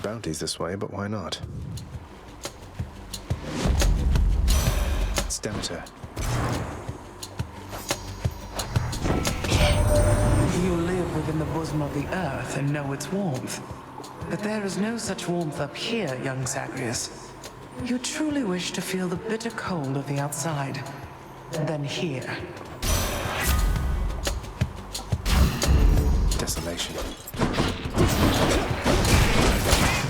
bounties this way, but why not? It's Demeter. You live within the bosom of the earth and know its warmth. But there is no such warmth up here, young Zagreus. You truly wish to feel the bitter cold of the outside. Then here. Desolation.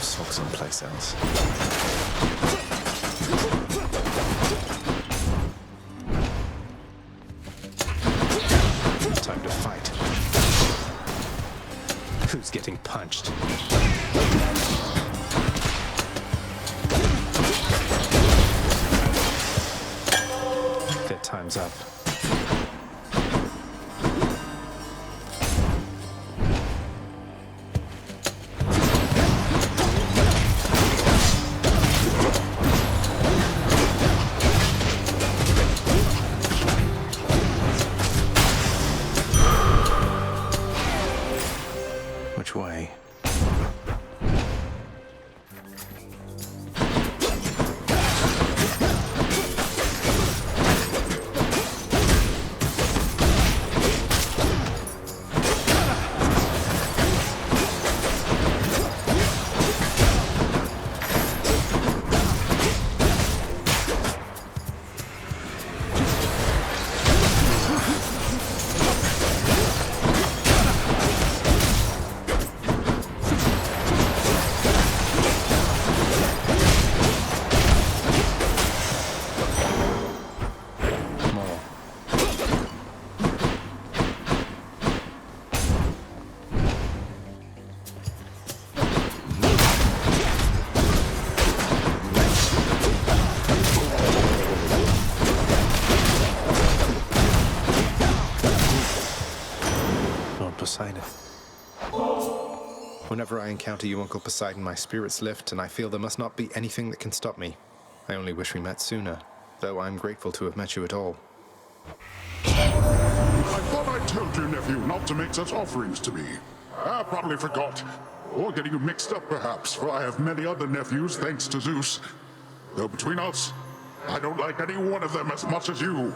Sulk someplace else. Time to fight. Who's getting punched? Their time's up. Which way? Poseidon. Whenever I encounter you, Uncle Poseidon, my spirits lift, and I feel there must not be anything that can stop me. I only wish we met sooner, though I'm grateful to have met you at all. I thought I told you, nephew, not to make such offerings to me. I probably forgot. Or getting you mixed up, perhaps, for I have many other nephews, thanks to Zeus. Though between us, I don't like any one of them as much as you.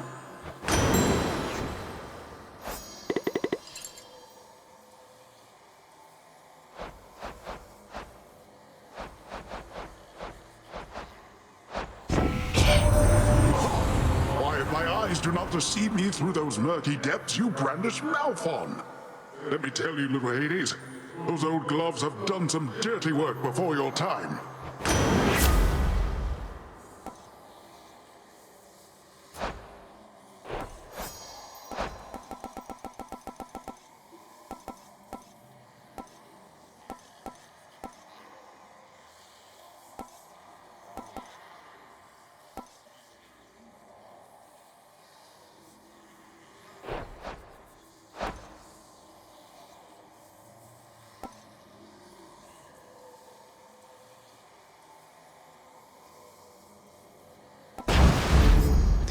Do not deceive me through those murky depths you brandish Malphon. Let me tell you, little Hades, those old gloves have done some dirty work before your time.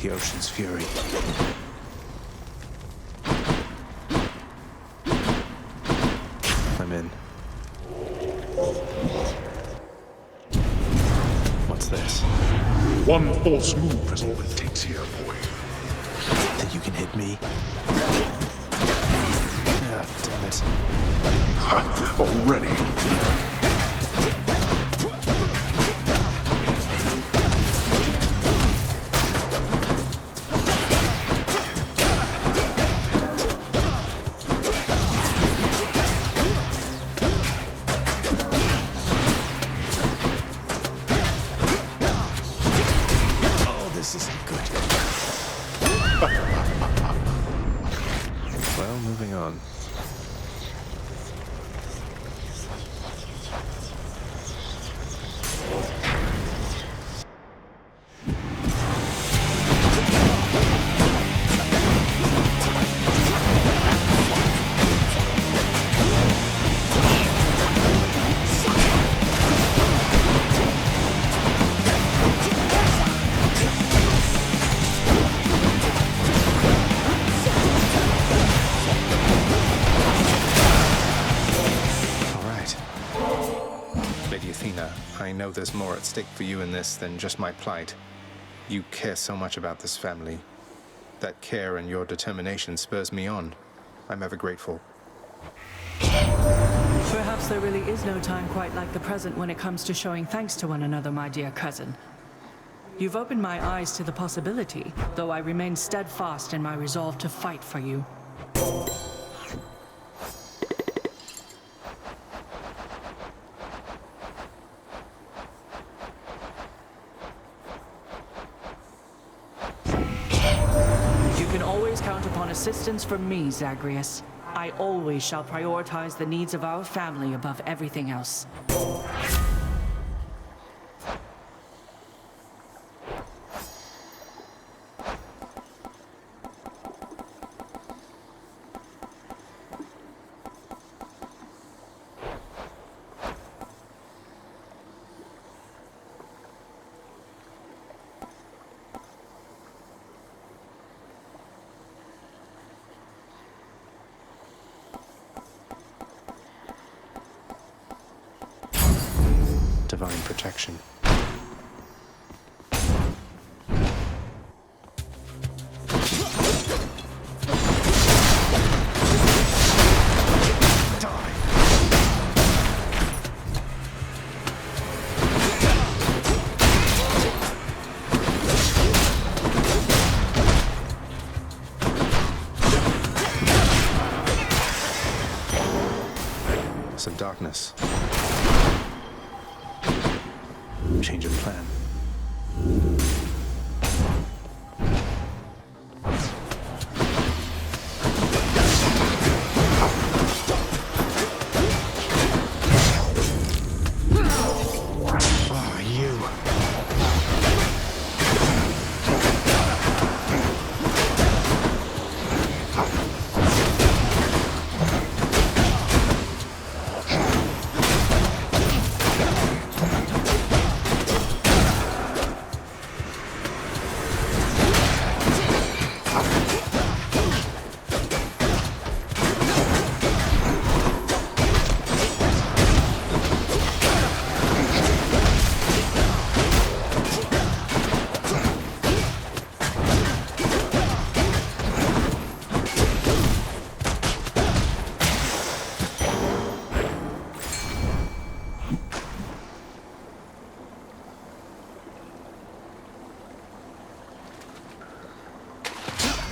The ocean's fury. I'm in. What's this? One false move is all it takes here, boy. Think you can hit me? Ah, damn it. Already. This isn't good. Well, moving on. know there's more at stake for you in this than just my plight. You care so much about this family. That care and your determination spurs me on. I'm ever grateful. Perhaps there really is no time quite like the present when it comes to showing thanks to one another, my dear cousin. You've opened my eyes to the possibility, though I remain steadfast in my resolve to fight for you. You can always count upon assistance from me, Zagreus. I always shall prioritize the needs of our family above everything else. Divine protection. Some darkness. Change of plan. Oh, you.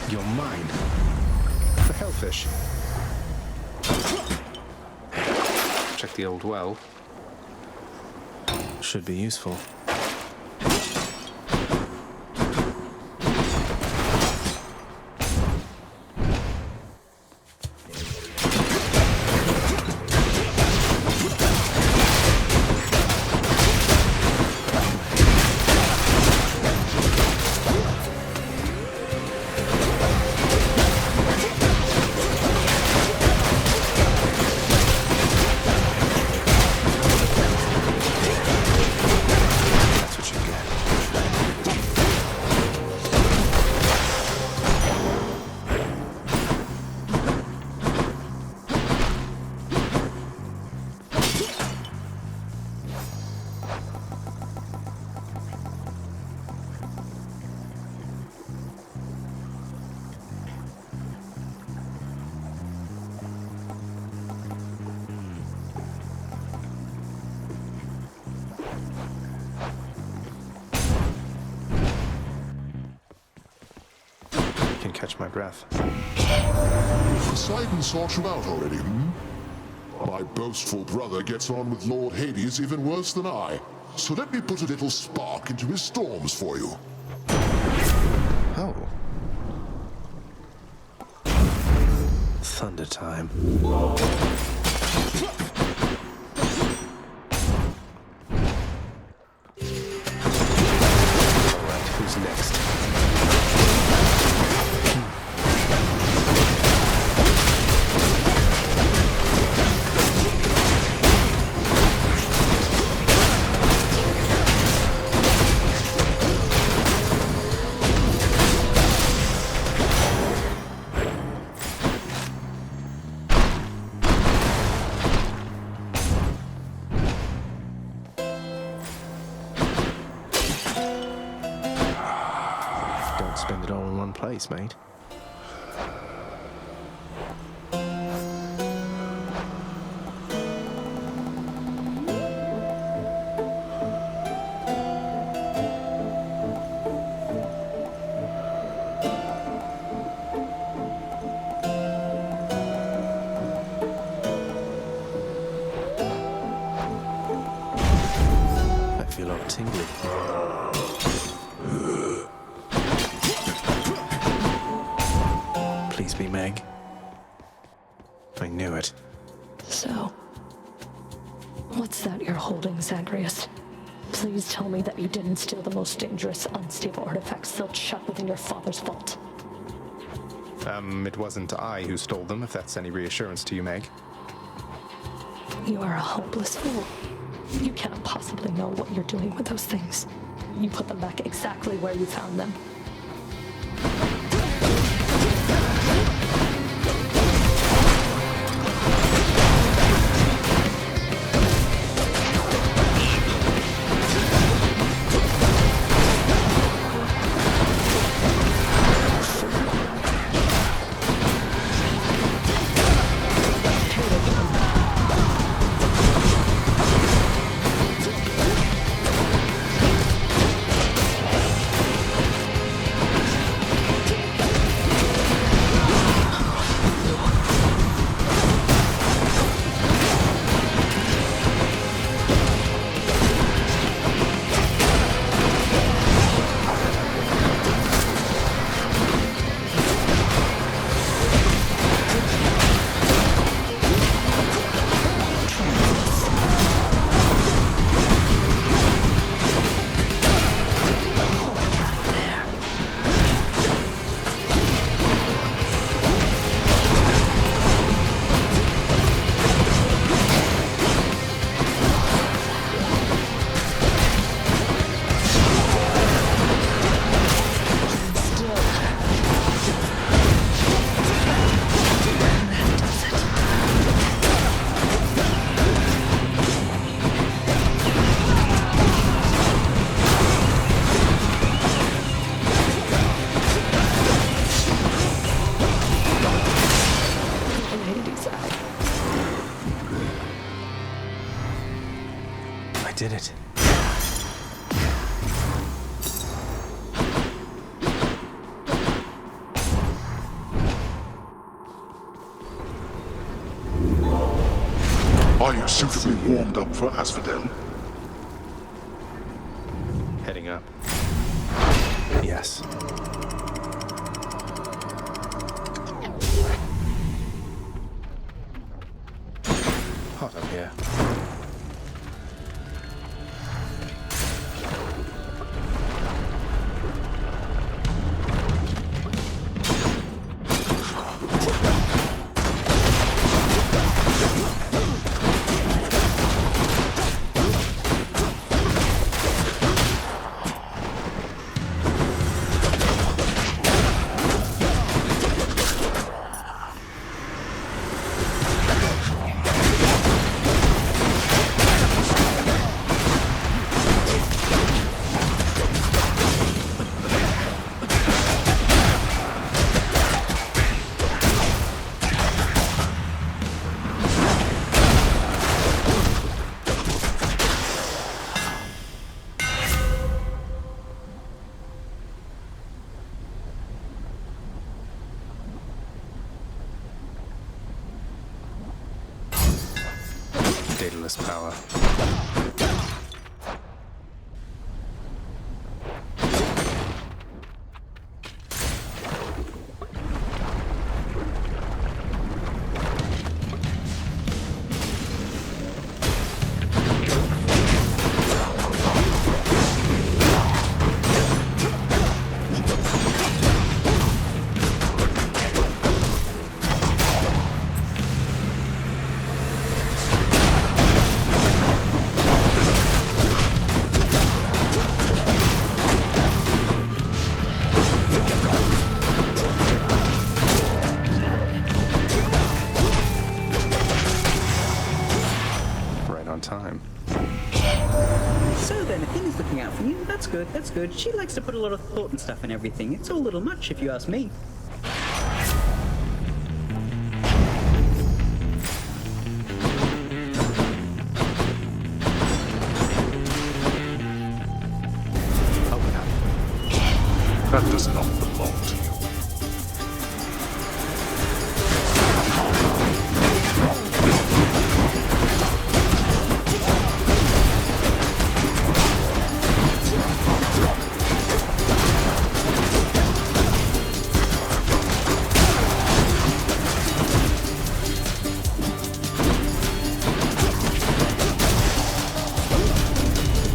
You're mine. The hellfish. Check the old well. Should be useful. Can catch my breath. Poseidon sought you out already, hmm? My boastful brother gets on with Lord Hades even worse than I. So let me put a little spark into his storms for you. Oh. Thunder time. Alright, who's next? spend it all in one place, mate. I feel all tingly. Please be Meg. I knew it. So, what's that you're holding, Zagreus? Please tell me that you didn't steal the most dangerous, unstable artifacts sealed shut within your father's vault. It wasn't I who stole them, if that's any reassurance to you, Meg. You are a hopeless fool. You cannot possibly know what you're doing with those things. You put them back exactly where you found them. I did it. Are you suitably warmed up for Asphodel? Heading up. Yes. Hot up here. Dataless power. good, that's good. She likes to put a lot of thought and stuff in everything. It's all a little much, if you ask me. Open up. That does not belong to you.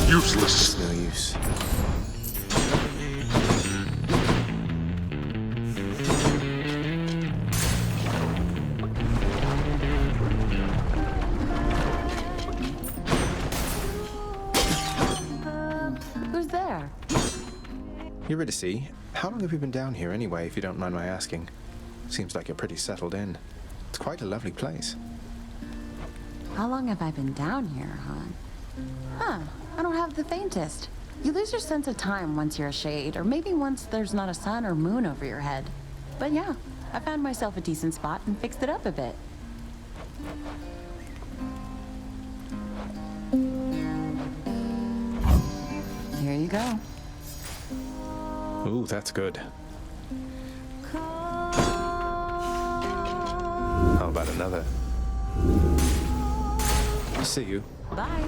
Useless. No use. Who's there? Eurydice, how long have you been down here anyway, if you don't mind my asking? Seems like you're pretty settled in. It's quite a lovely place. How long have I been down here, hon? Huh, I don't have the faintest. You lose your sense of time once you're a shade, or maybe once there's not a sun or moon over your head. But yeah, I found myself a decent spot and fixed it up a bit. Here you go. Ooh, that's good. How about another? See you. Bye.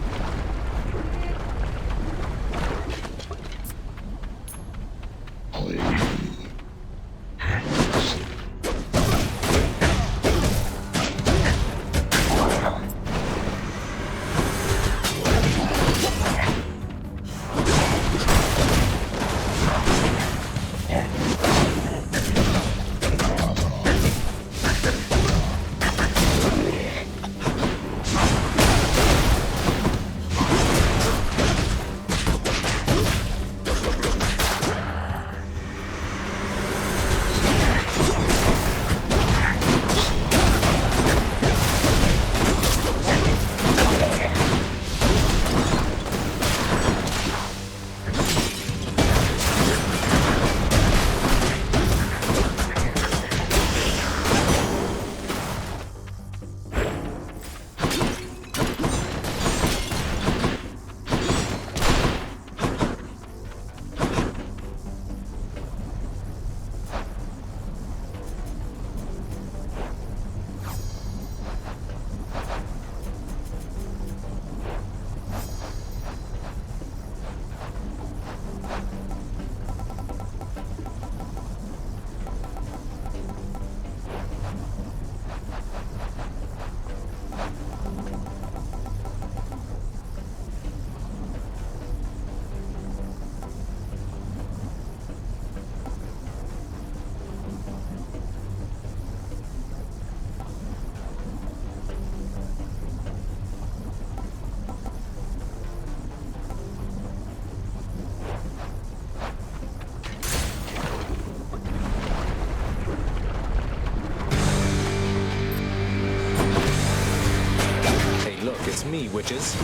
It's me, witches.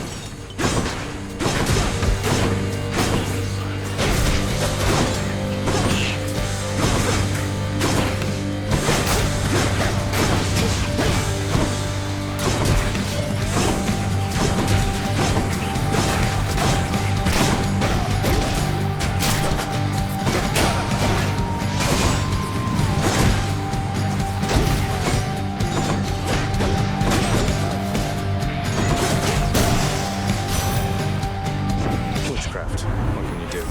What can you do?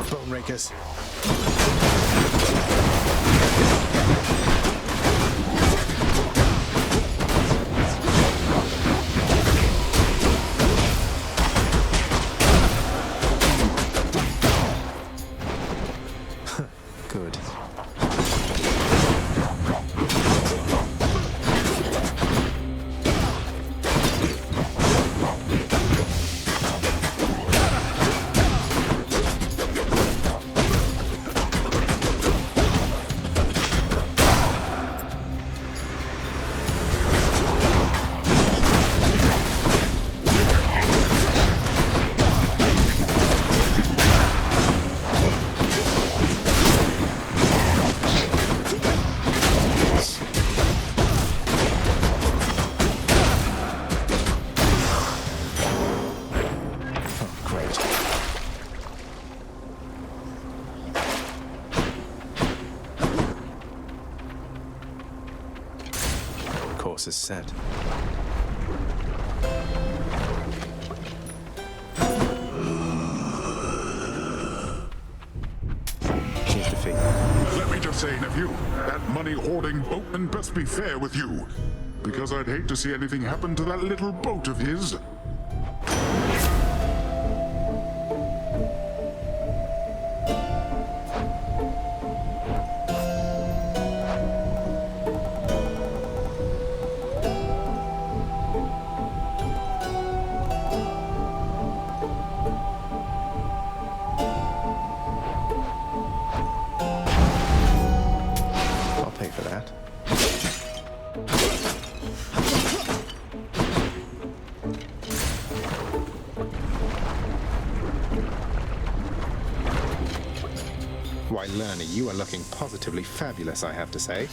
Bone rakers. course is set. Here's the fee. Let me just say, nephew, that money-hoarding boatman best be fair with you. Because I'd hate to see anything happen to that little boat of his. I'll pay for that. Why, Lerner, you are looking positively fabulous, I have to say.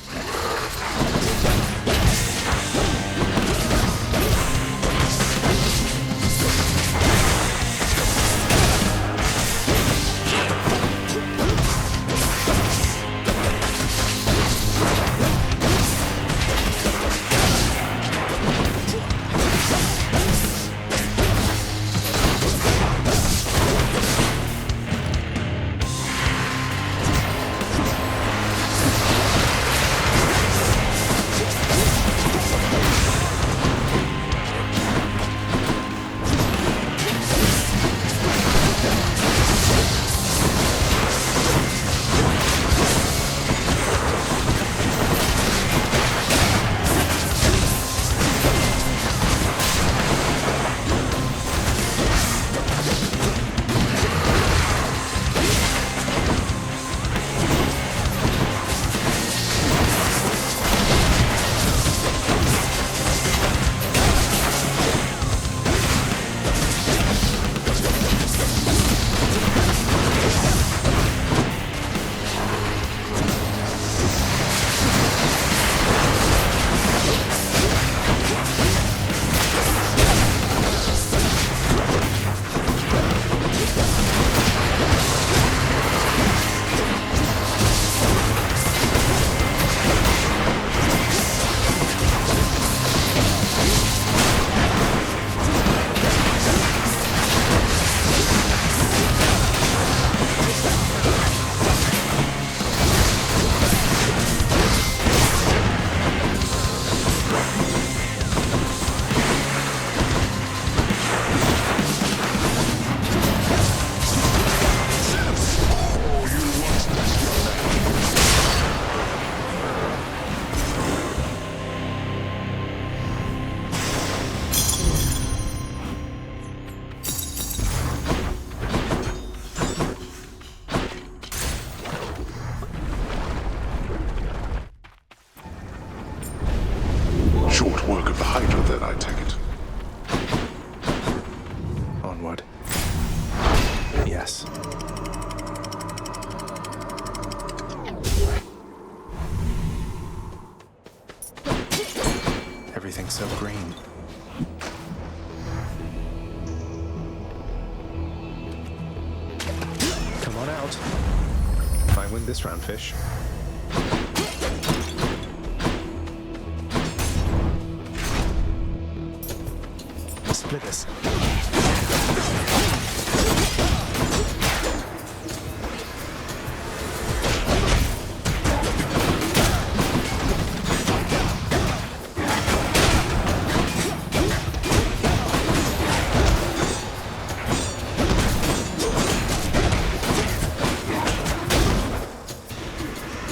Short work of the Hydra, then, I take it. Onward. Yes. Everything's so green. Come on out. I win this round, fish. Split this.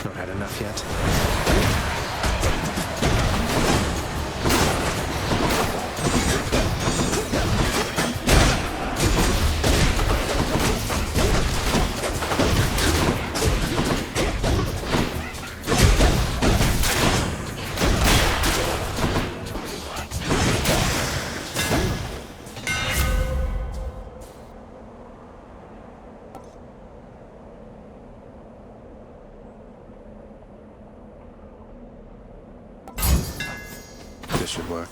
Not had enough yet. This should work.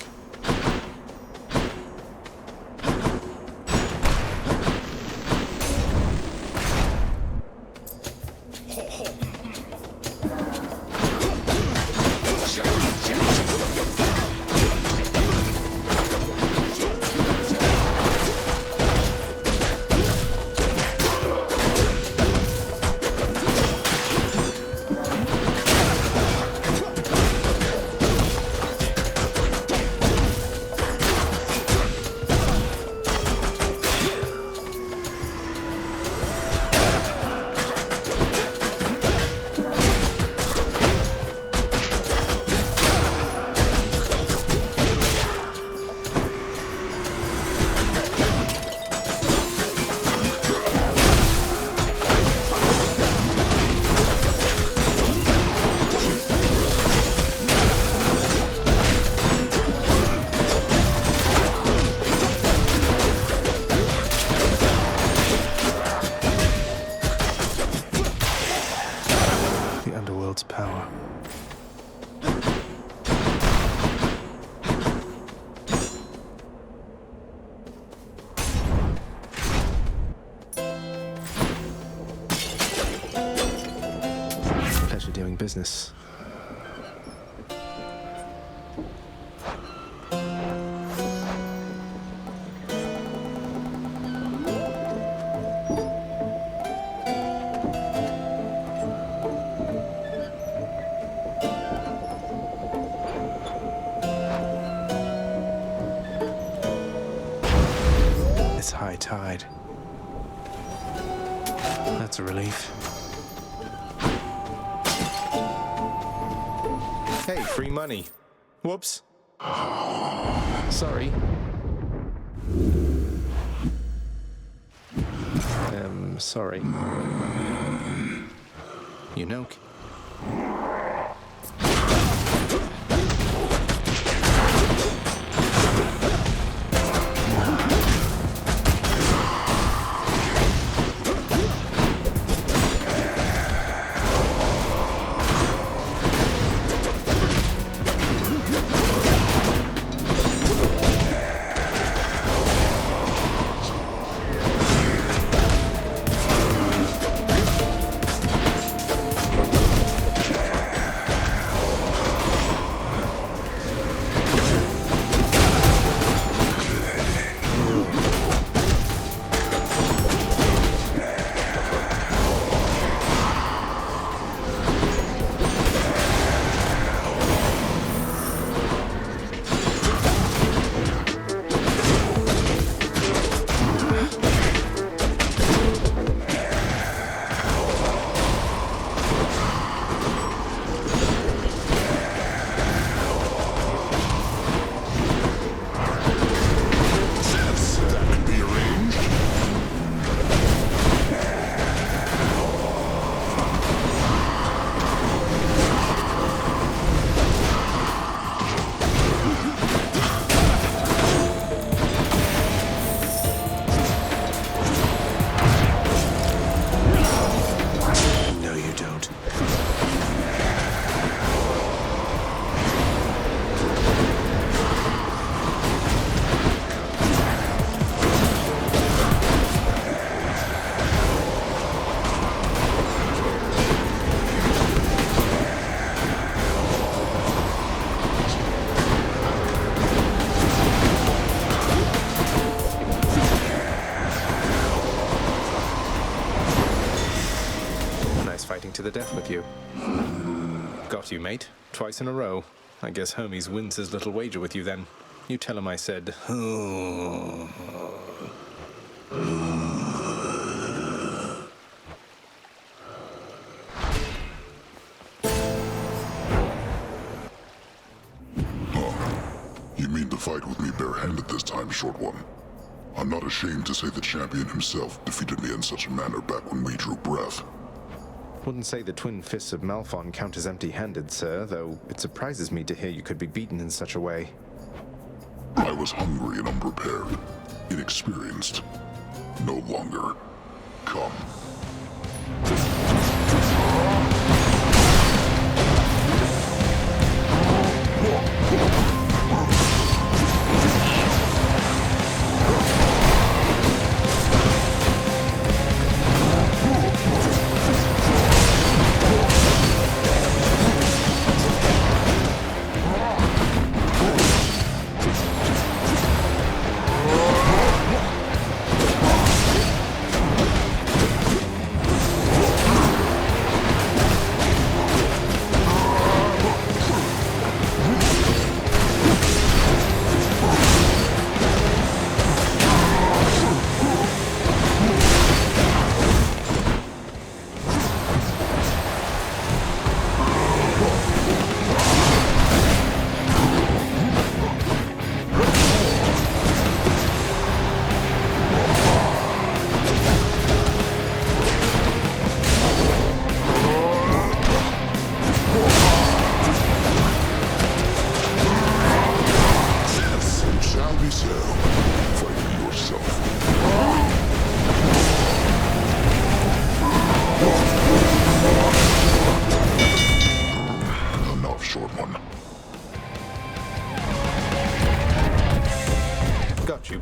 business. It's high tide. That's a relief. Hey, free money. Whoops. Sorry. Sorry. You know. Fighting to the death with you. Got you, mate. Twice in a row. I guess Hermes wins his little wager with you then. You tell him I said... You mean to fight with me barehanded this time, short one? I'm not ashamed to say the champion himself defeated me in such a manner back when we drew breath. Wouldn't say the twin fists of Malphon count as empty-handed, sir, though it surprises me to hear you could be beaten in such a way. I was hungry and unprepared, inexperienced. No longer. Come.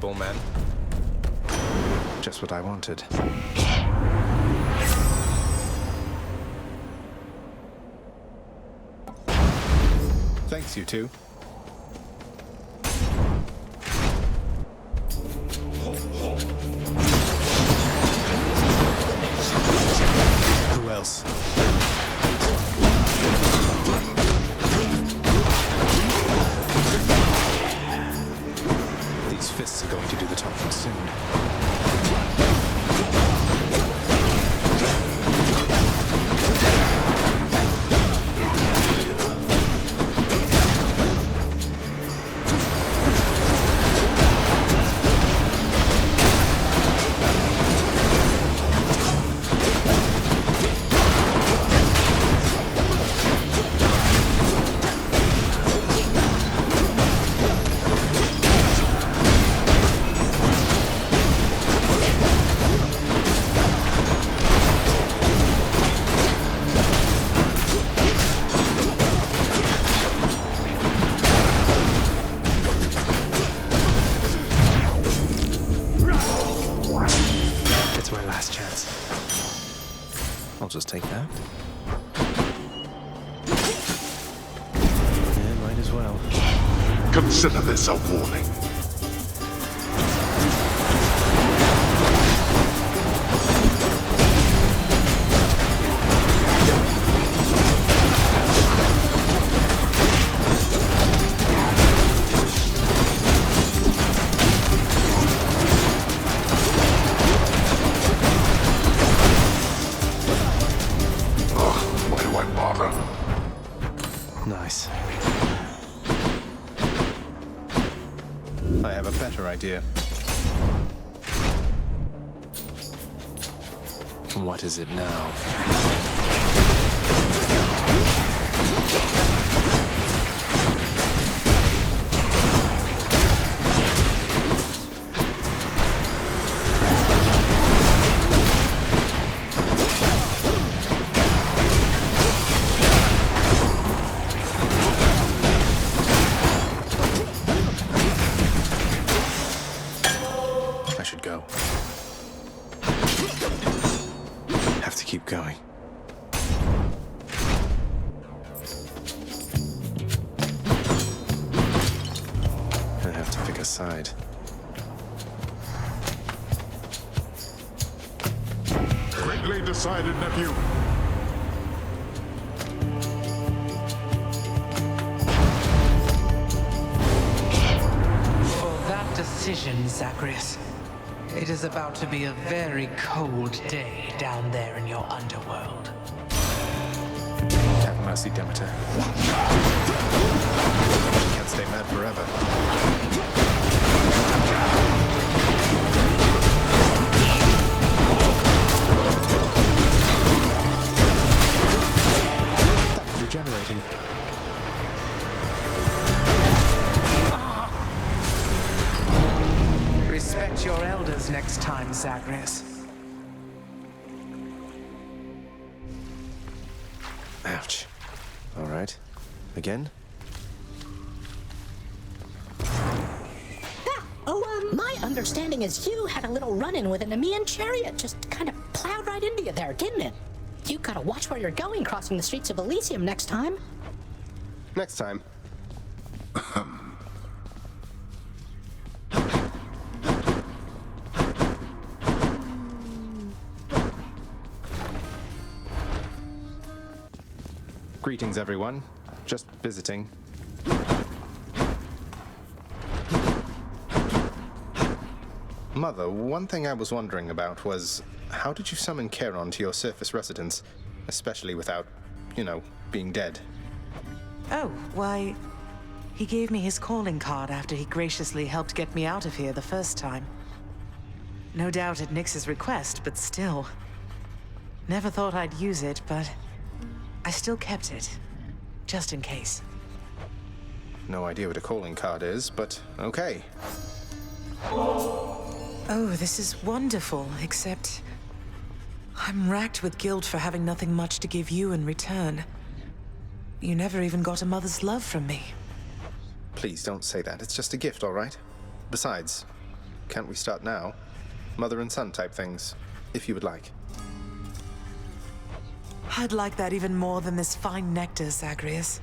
Bullman. Just what I wanted. Thanks, you two. Who else? These fists are going to do the talking soon. I'll just take that. Yeah, might as well. Consider this a warning. Nice. I have a better idea. What is it now? I should go. Have to keep going. I have to pick a side. Greatly decided, nephew. For that decision, Zacharias, it is about to be a very cold day down there in your underworld. Have mercy, Demeter. Can't stay mad forever. That was regenerating. Respect your elders next time, Zacharias. Ouch. All right. Again? My understanding is you had a little run-in with an Nemean chariot. Just kind of plowed right into you there, didn't it? You gotta watch where you're going crossing the streets of Elysium next time. Next time. Greetings, everyone. Just visiting. Mother, one thing I was wondering about was, how did you summon Charon to your surface residence, especially without, you know, being dead? Oh, why, he gave me his calling card after he graciously helped get me out of here the first time. No doubt at Nyx's request, but still. Never thought I'd use it, but I still kept it, just in case. No idea what a calling card is, but okay. Oh, this is wonderful, except I'm racked with guilt for having nothing much to give you in return. You never even got a mother's love from me. Please don't say that. It's just a gift, all right? Besides, can't we start now? Mother and son type things, if you would like. I'd like that even more than this fine nectar, Zacharias.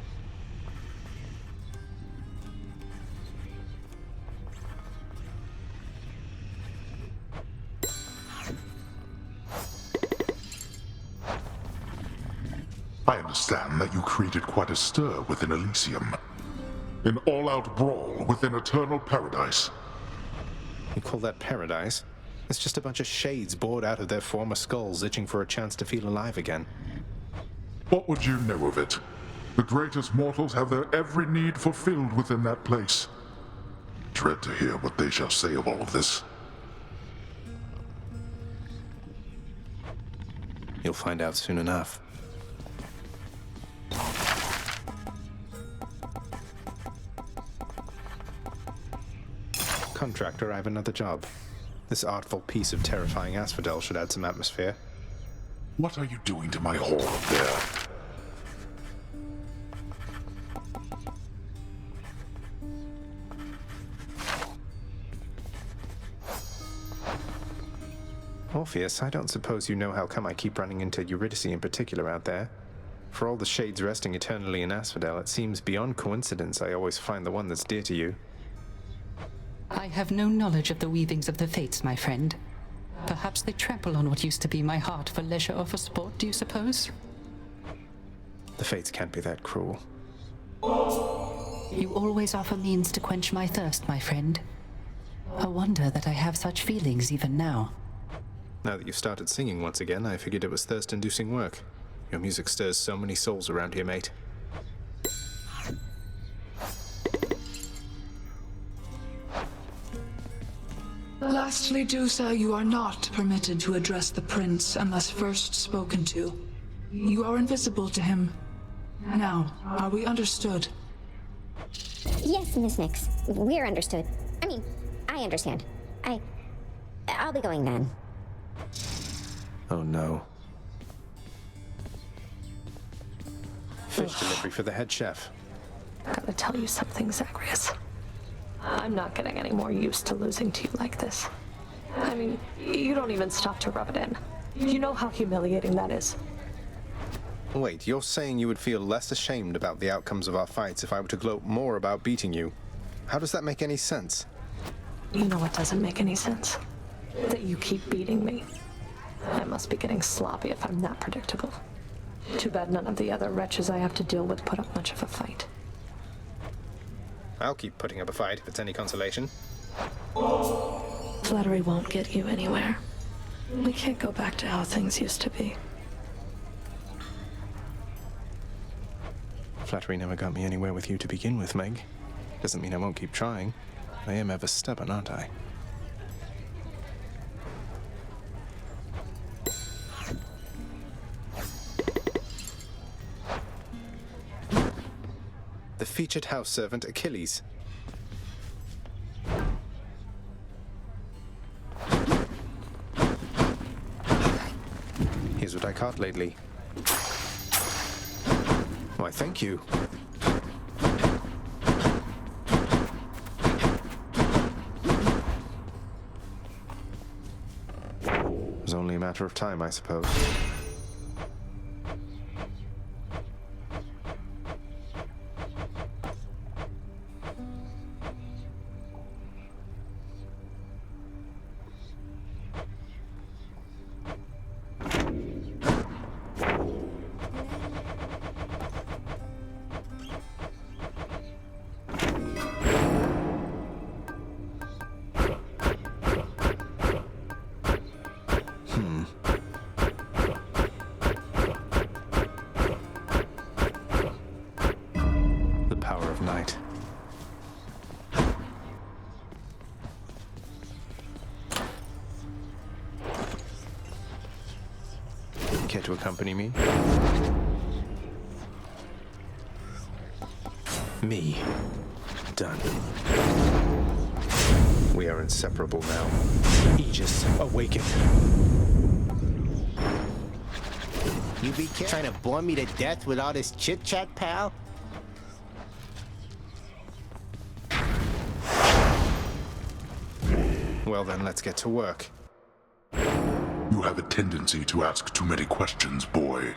I understand that you created quite a stir within Elysium. An all-out brawl within Eternal Paradise. You call that paradise? It's just a bunch of shades bored out of their former skulls, itching for a chance to feel alive again. What would you know of it? The greatest mortals have their every need fulfilled within that place. Dread to hear what they shall say of all of this. You'll find out soon enough. Contractor, I have another job. This artful piece of terrifying asphodel should add some atmosphere. What are you doing to my hall up there? Orpheus, I don't suppose you know how come I keep running into Eurydice in particular out there. For all the shades resting eternally in asphodel, it seems beyond coincidence I always find the one that's dear to you. I have no knowledge of the weavings of the fates, my friend. Perhaps they trample on what used to be my heart for leisure or for sport, do you suppose? The fates can't be that cruel. You always offer means to quench my thirst, my friend. A wonder that I have such feelings even now. Now that you've started singing once again, I figured it was thirst-inducing work. Your music stirs so many souls around here, mate. Lastly, Dusa, you are not permitted to address the prince unless first spoken to. You are invisible to him. Now, are we understood? Yes, Miss Nix. We're understood. I mean, I understand. I'll be going then. Oh no. Fish delivery for the head chef. I gotta tell you something, Zagreus. I'm not getting any more used to losing to you like this. I mean, you don't even stop to rub it in. You know how humiliating that is. Wait, you're saying you would feel less ashamed about the outcomes of our fights if I were to gloat more about beating you? How does that make any sense? You know what doesn't make any sense? That you keep beating me. I must be getting sloppy if I'm that predictable. Too bad none of the other wretches I have to deal with put up much of a fight. I'll keep putting up a fight if it's any consolation. Flattery won't get you anywhere. We can't go back to how things used to be. Flattery never got me anywhere with you to begin with, Meg. Doesn't mean I won't keep trying. I am ever stubborn, aren't I? The featured house servant Achilles. Here's what I caught lately. Why, thank you. It was only a matter of time, I suppose. Care to accompany me? Me. Done. We are inseparable now. Aegis, awaken. You be trying to bore me to death with all this chit-chat, pal? Well then, let's get to work. You have a tendency to ask too many questions, boy.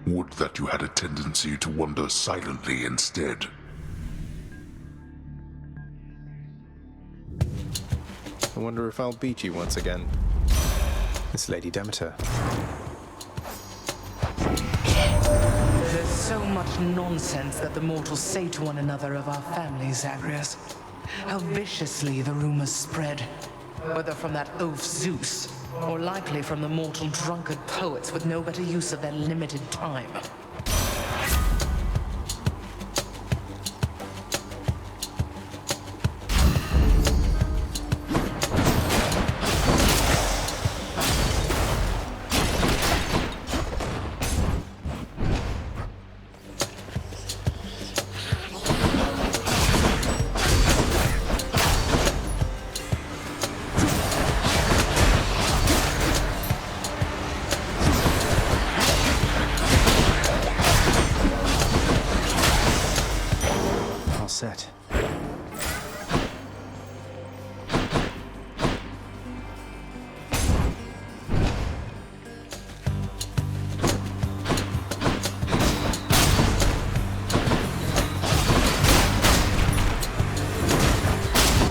Would that you had a tendency to wonder silently instead. I wonder if I'll beat you once again. It's Lady Demeter. So much nonsense that the mortals say to one another of our family, Zagreus. How viciously the rumors spread, whether from that oaf Zeus, or likely from the mortal drunkard poets with no better use of their limited time. Set.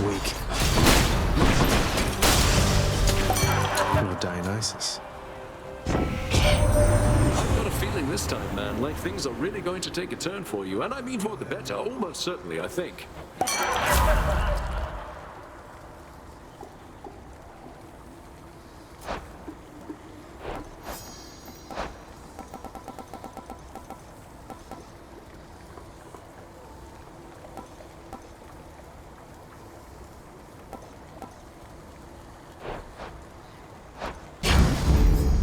Weak. Or Dionysus. This time, man, like things are really going to take a turn for you, and I mean for the better, almost certainly, I think.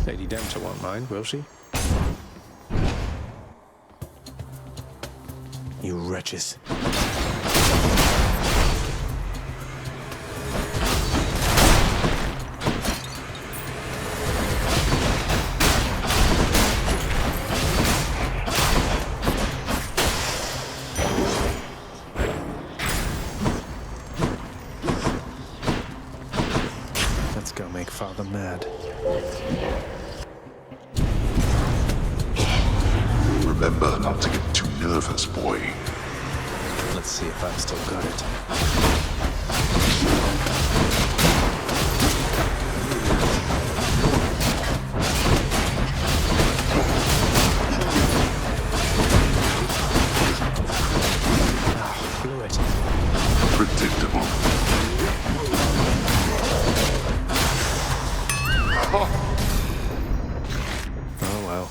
Lady Dempter won't mind, will she? You wretches. Let's go make Father mad. Remember not to get too nervous, boy. Let's see if I've still got it. Blew it. Predictable. Oh well.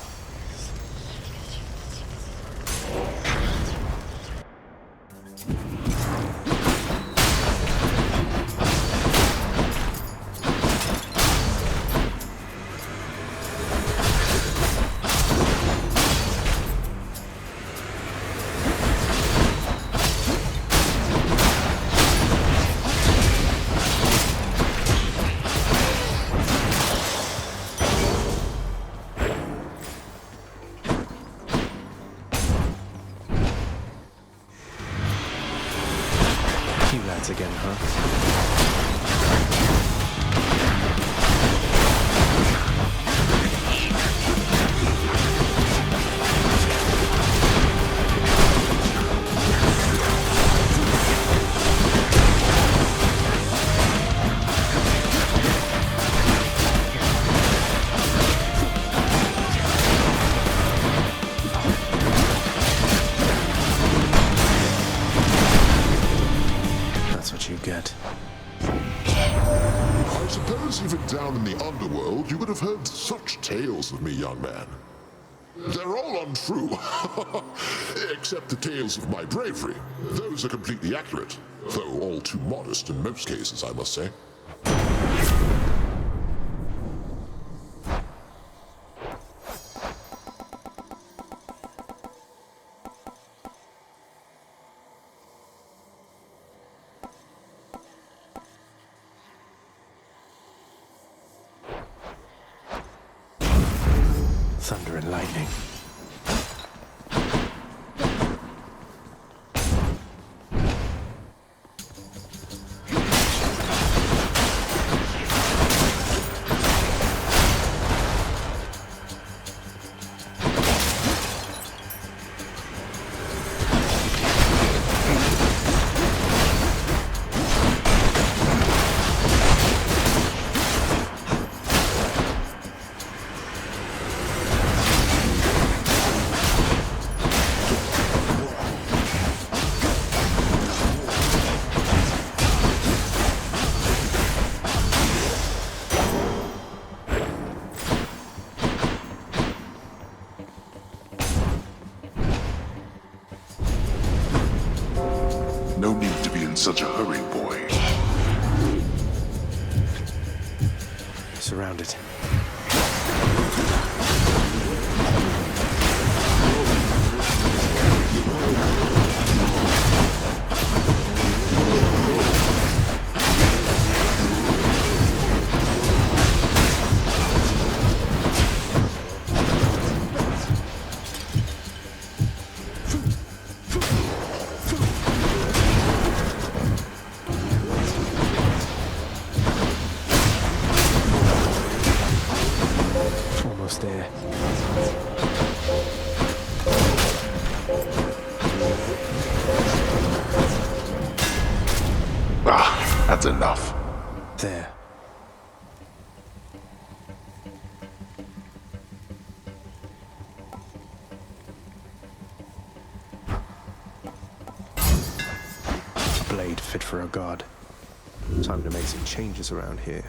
Again, you get. I suppose even down in the underworld you would have heard such tales of me, young man. They're all untrue, except the tales of my bravery. Those are completely accurate, though all too modest in most cases, I must say. Thunder and lightning. such a hurry, boy? Surrounded. There. Ah, that's enough. There. A blade fit for a god. Time to make some changes around here.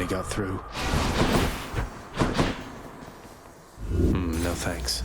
Got through. No thanks.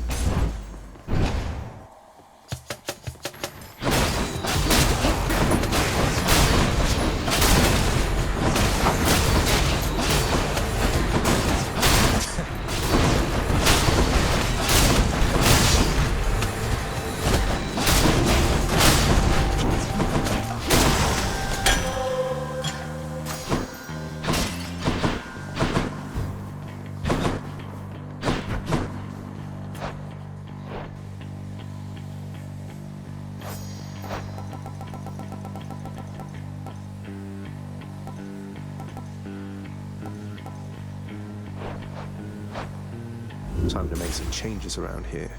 Time to make some changes around here.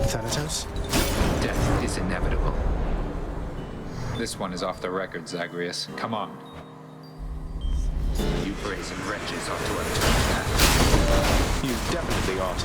Thanatos? Death is inevitable. This one is off the record, Zagreus. Come on. You brazen wretches ought to have turned that. You definitely ought.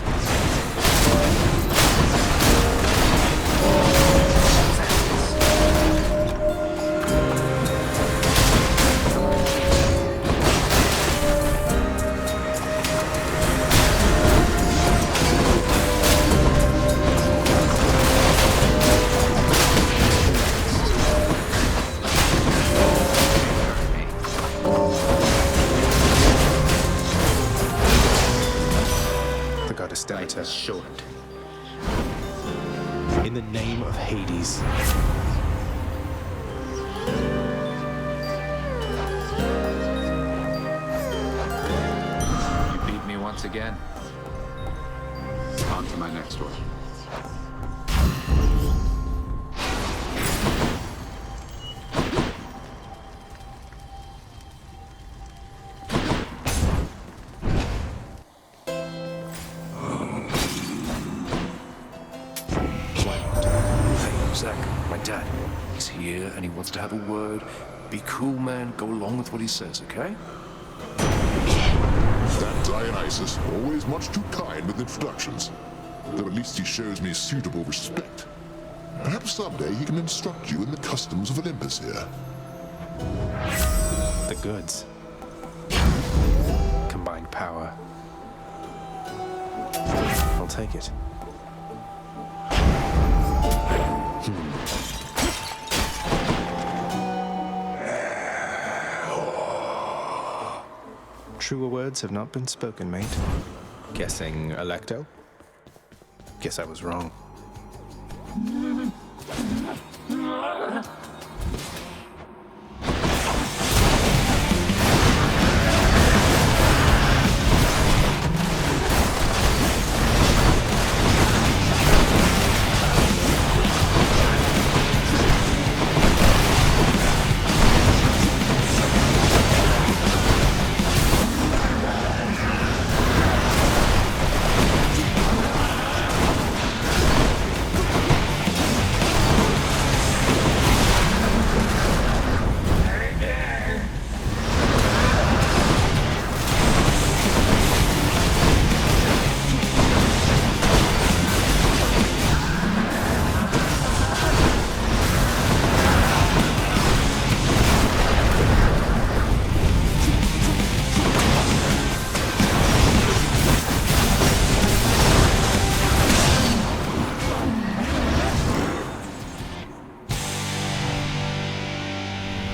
Short. In the name of Hades. You beat me once again. On to my next one. Zach, my dad, he's here and he wants to have a word. Be cool, man. Go along with what he says, okay? That Dionysus, always much too kind with introductions. Though at least he shows me suitable respect. Perhaps someday he can instruct you in the customs of Olympus here. The goods. Combined power. I'll take it. Truer words have not been spoken, mate. Guessing Electo? Guess I was wrong.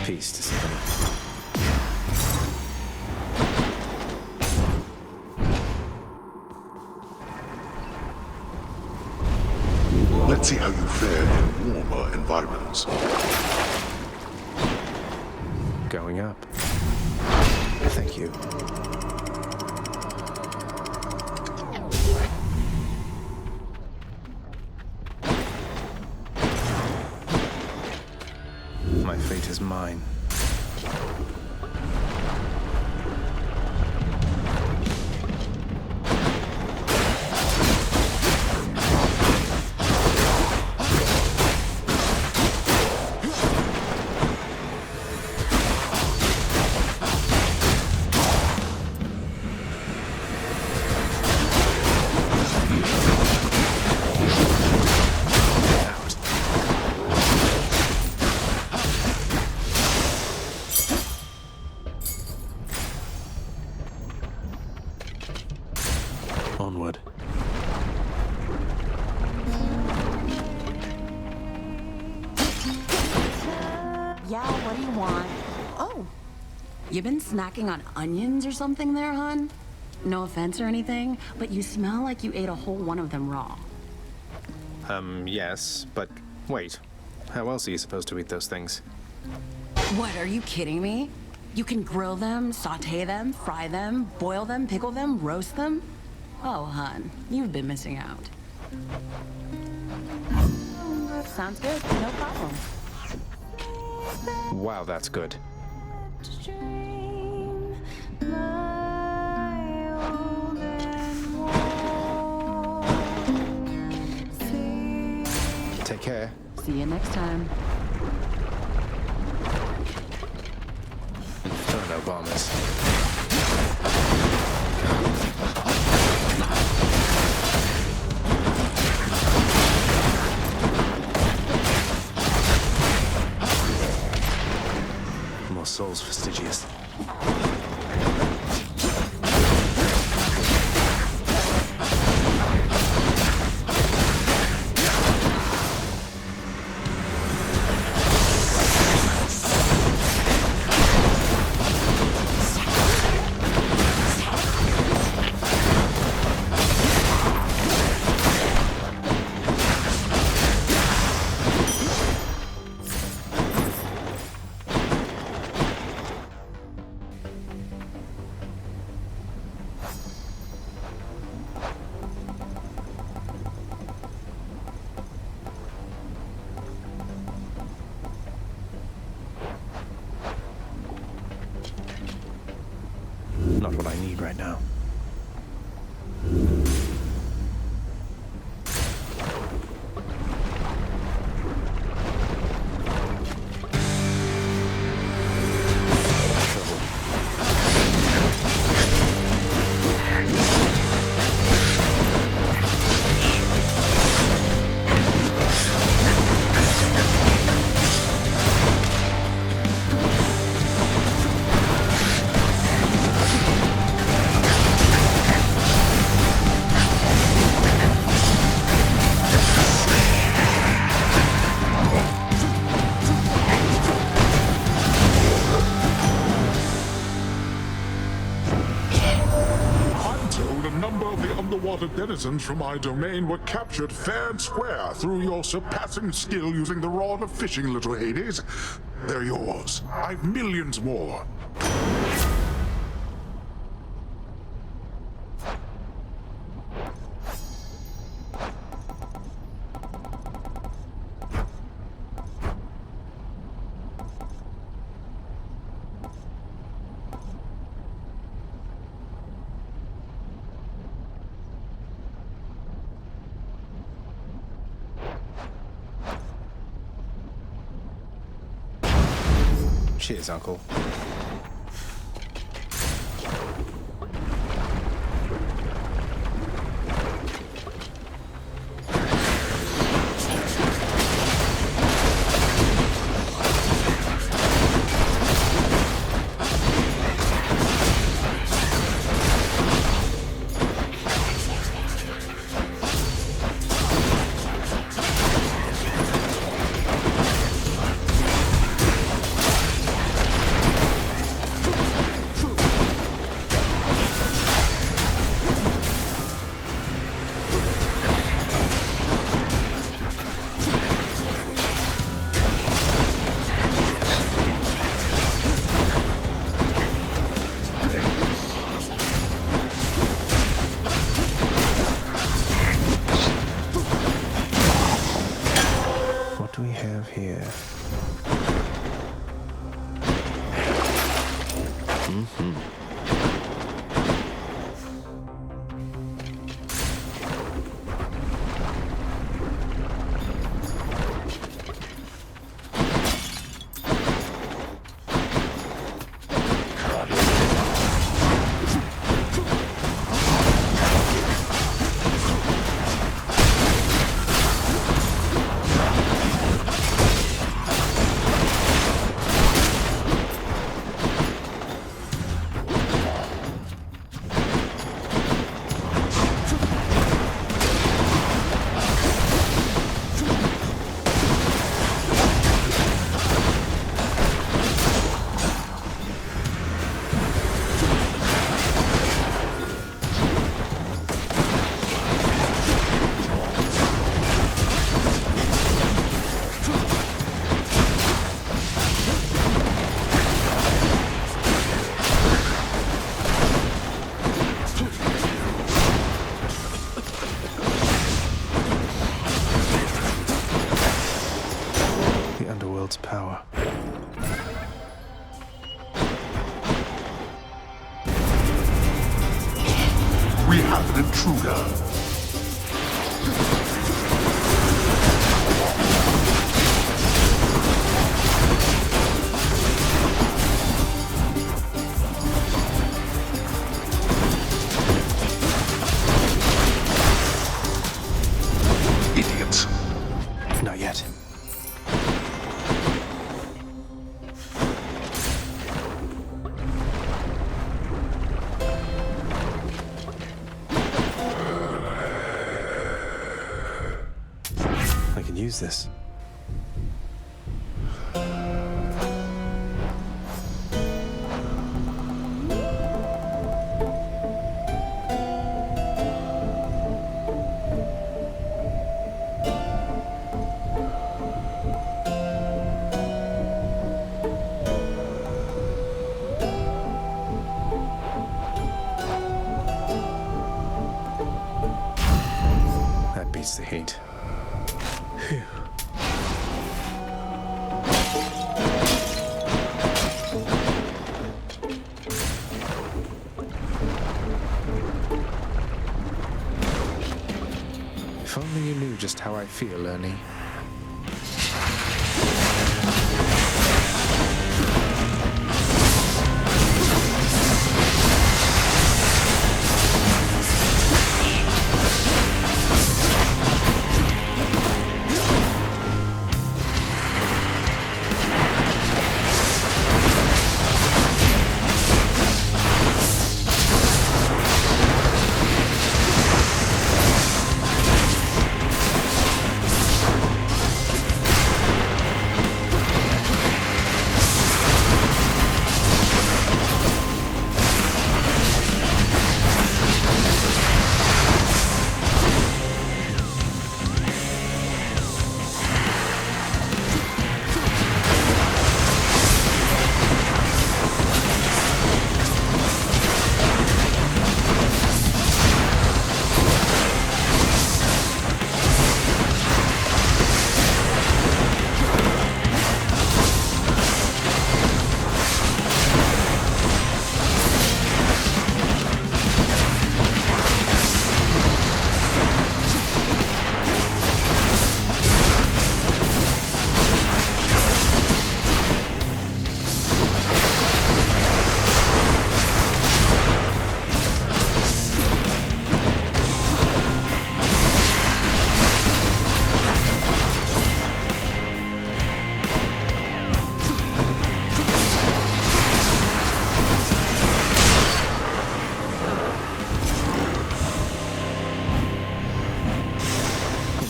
Peace to somebody. Let's see how you fared in warmer environments. Going up. Thank you. My fate is mine. Onward. Yeah, what do you want? Oh, you been snacking on onions or something there, hon? No offense or anything, but you smell like you ate a whole one of them raw. Yes, but wait. How else are you supposed to eat those things? What, are you kidding me? You can grill them, saute them, fry them, boil them, pickle them, roast them? Oh, hon, you've been missing out. Sounds good, no problem. Wow, that's good. Take care. See you next time. Inferno bombers. More souls for Stygius. Not what I need right now. Underwater denizens from my domain were captured fair and square through your surpassing skill using the rod of fishing, little Hades. They're yours. I've millions more. Cheers, Uncle. Power. We have an intruder. Idiots. Not yet. Use this. That beats the heat. Phew. If only you knew just how I feel, Ernie.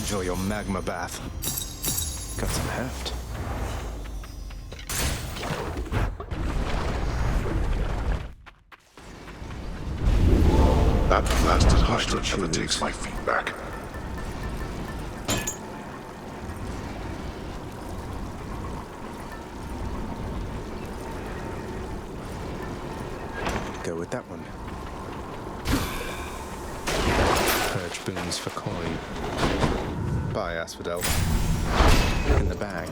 Enjoy your magma bath. Got some heft. That blasted Hydra never takes my feedback. Go with that one. Purge boons for coin. Bye, Asphodel. In the bag.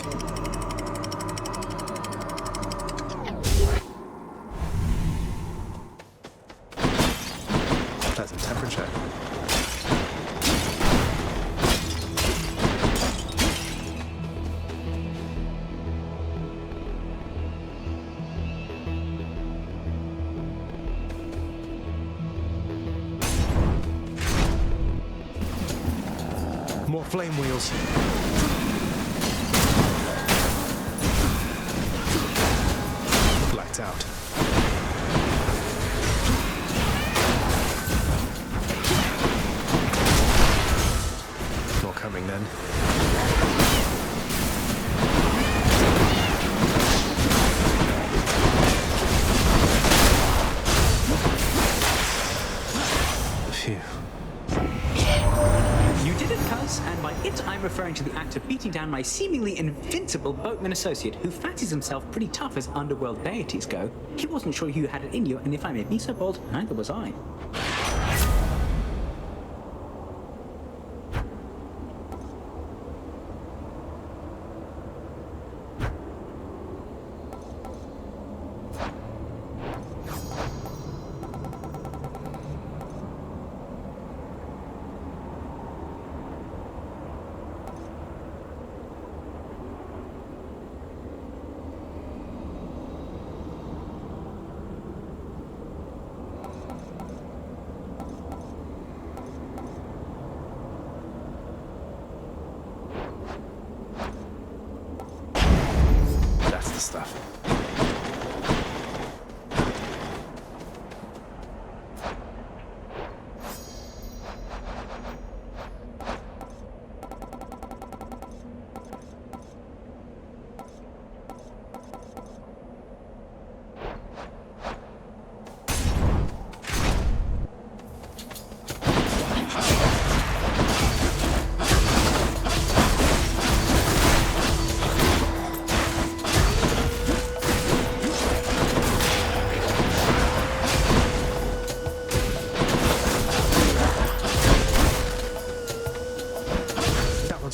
flame wheels. Lights out. More coming then. Phew. You did it, cuz, and by it I'm referring to the act of beating down my seemingly invincible boatman associate who fancies himself pretty tough as underworld deities go. He wasn't sure you had it in you, and if I may be so bold, neither was I. That's the stuff.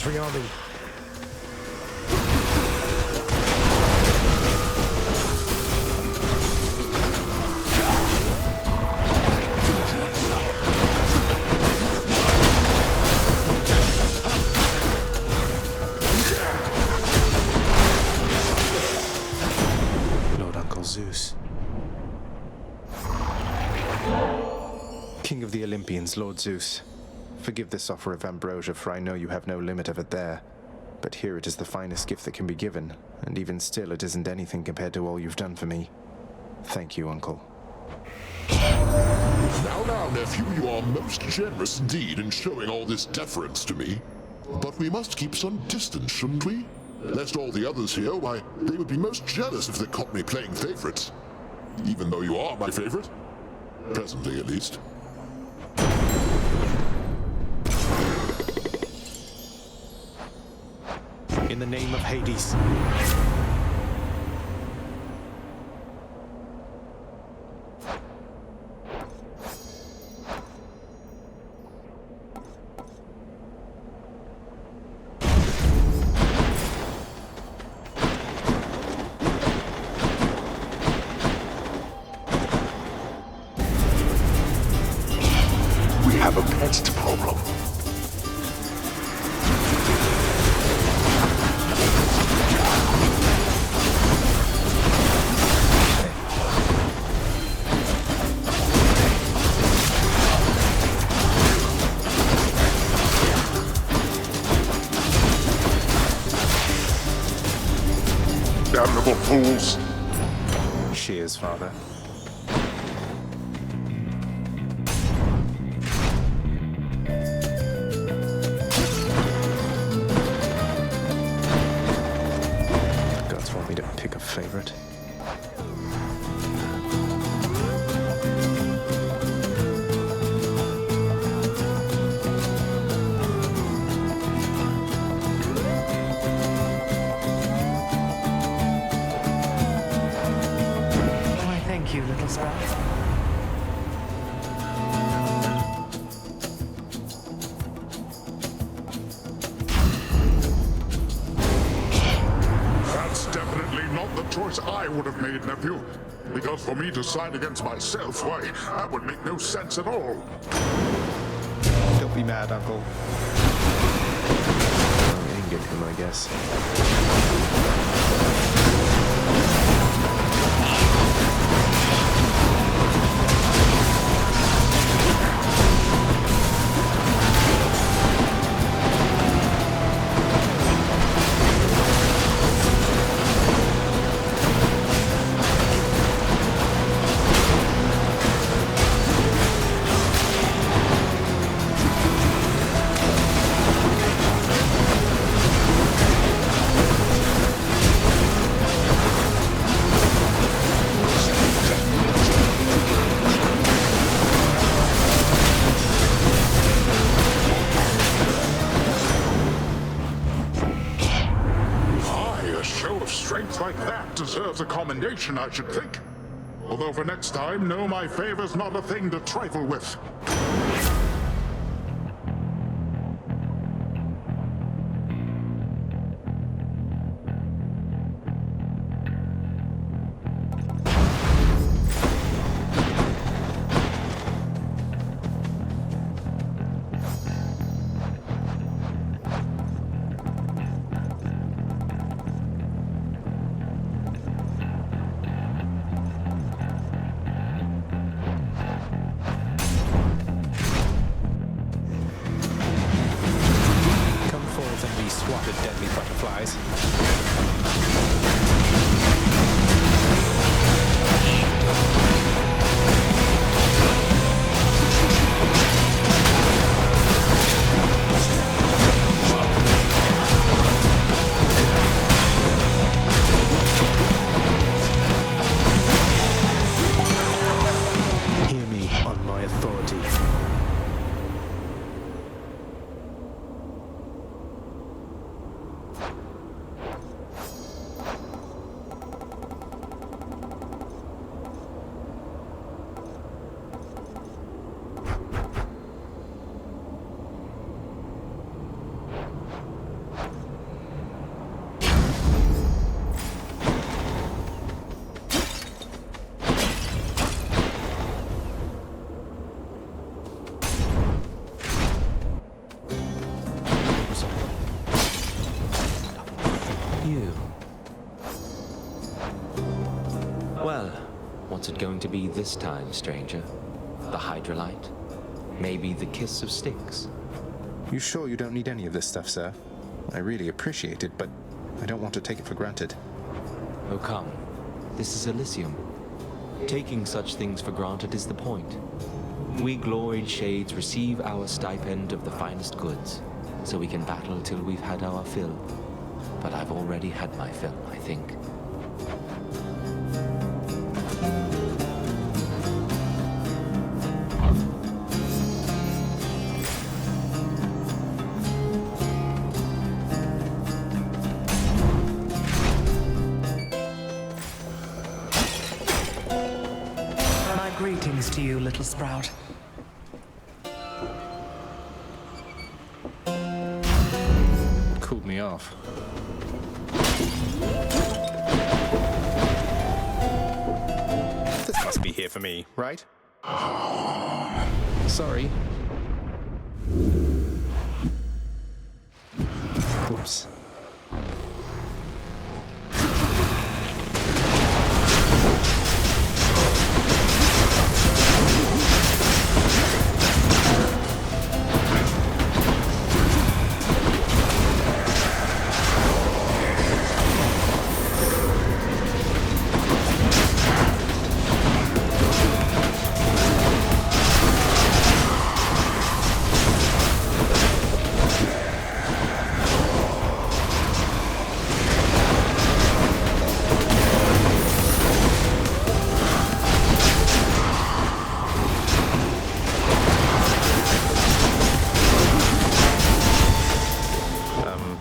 Riyadi. Lord Uncle Zeus. King of the Olympians, Lord Zeus. Forgive this offer of ambrosia, for I know you have no limit of it there. But here it is the finest gift that can be given, and even still it isn't anything compared to all you've done for me. Thank you, Uncle. Now, nephew, you are most generous indeed in showing all this deference to me. But we must keep some distance, shouldn't we? Lest all the others here, why, they would be most jealous if they caught me playing favorites. Even though you are my favorite. Presently, at least. In the name of Hades. We have a pest problem. Damnable fools! Cheers, Father. The gods want me to pick a favorite. Thank you, little sprout. That's definitely not the choice I would have made, nephew. Because for me to side against myself, why, that would make no sense at all. Don't be mad, Uncle. I'll ingot him, I guess. deserves a commendation, I should think. Although for next time, know my favor's not a thing to trifle with. Swatted deadly butterflies. Hear me on my authority. You. Well, what's it going to be this time, stranger? The Hydrolite? Maybe the kiss of Styx? You sure you don't need any of this stuff, sir? I really appreciate it, but I don't want to take it for granted. Oh, come. This is Elysium. Taking such things for granted is the point. We gloried shades receive our stipend of the finest goods, so we can battle till we've had our fill. But I've already had my fill, I think. My greetings to you, little sprout. Cooled me off. This must be here for me, right? Sorry. Oops.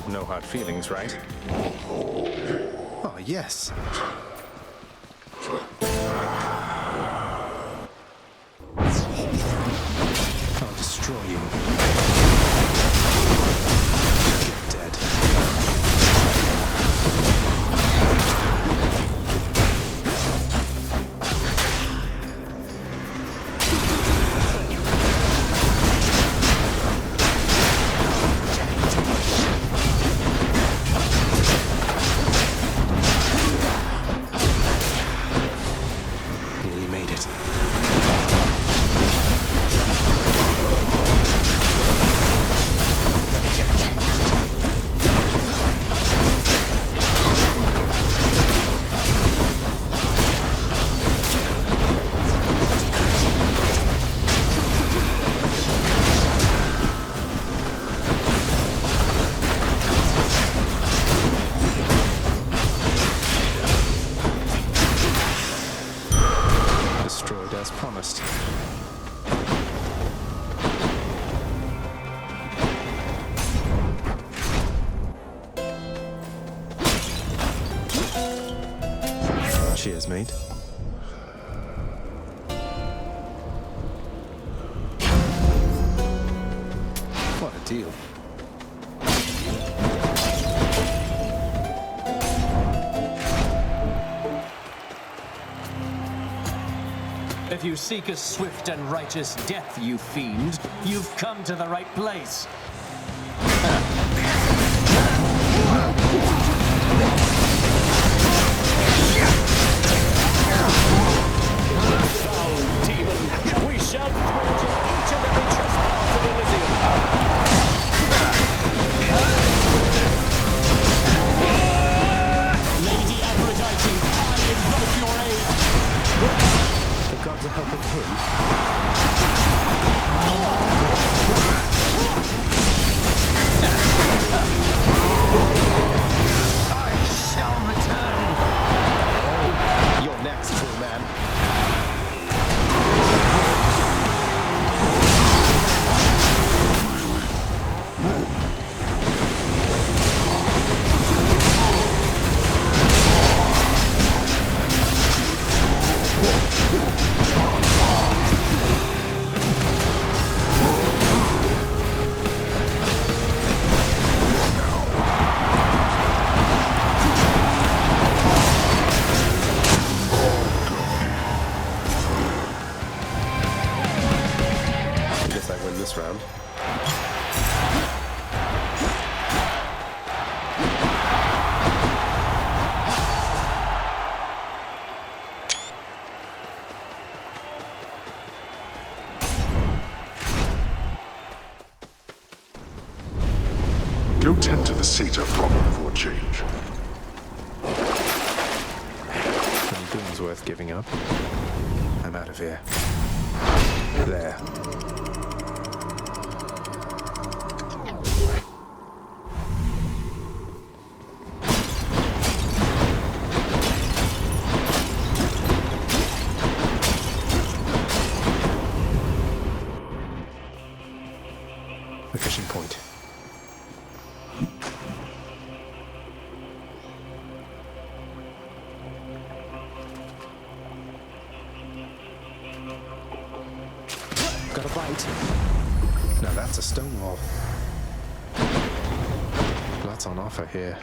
No hard feelings, right? Oh, yes. I'll destroy you. You're dead. Nearly made it. Destroyed as promised. Cheers, mate. What a deal. If you seek a swift and righteous death, you fiend, you've come to the right place. Foul demon, we shall purge each and every trespass of Elysium. Lady Aphrodite, I invoke your aid. The gods are helping him. I shall return. Oh, you're next, cool man. This round. Go tend to the satyr problem for a change. Any goons worth giving up? I'm out of here. There. The fishing point. Got a bite. Now that's a stone wall. Lots on offer here.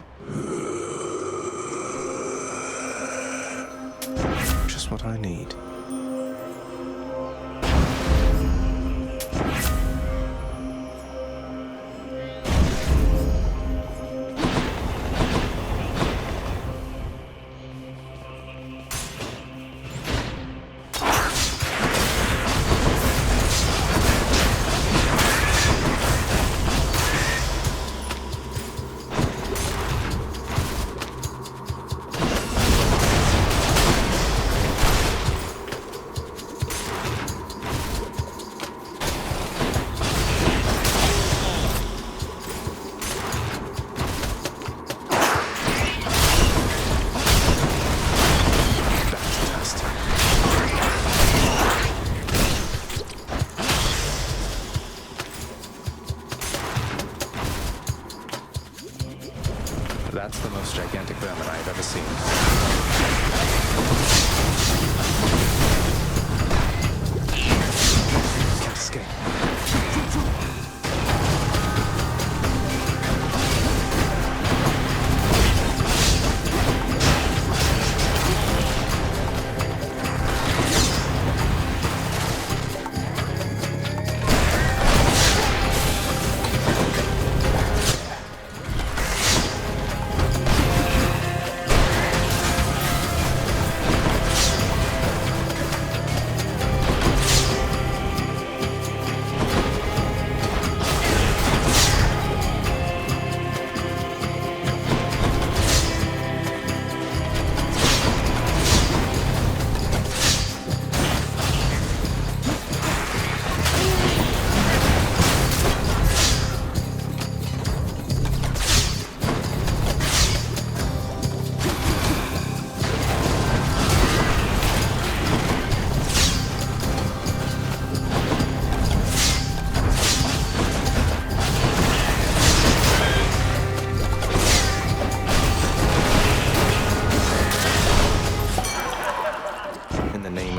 Just what I need.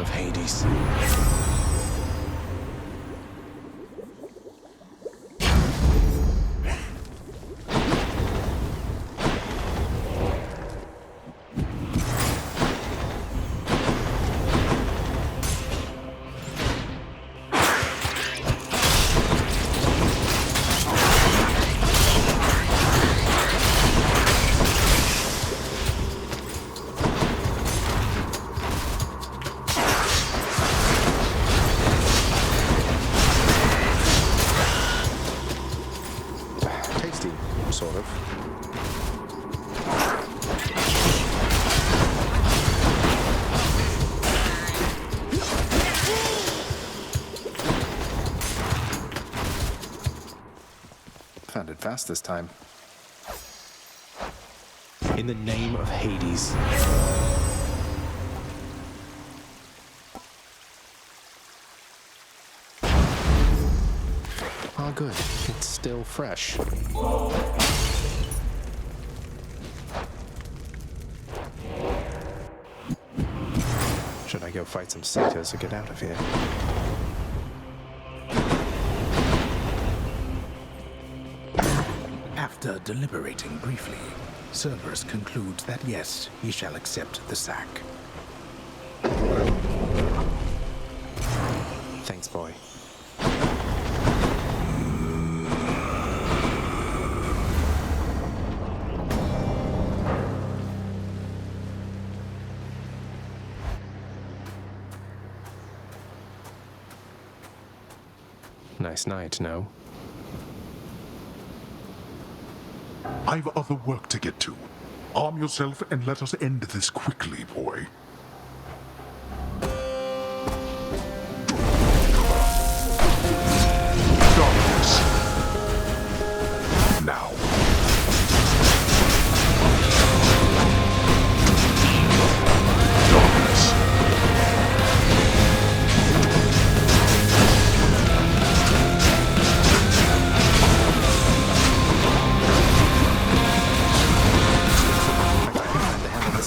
of Hades. Sort of. Found it fast this time. In the name of Hades. Oh, good. It's still fresh. Should I go fight some satyrs or get out of here? After deliberating briefly, Cerberus concludes that yes, he shall accept the sack. Thanks, boy. Nice night, no? I've other work to get to. Arm yourself and let us end this quickly, boy. Darkness. Now. Darkness.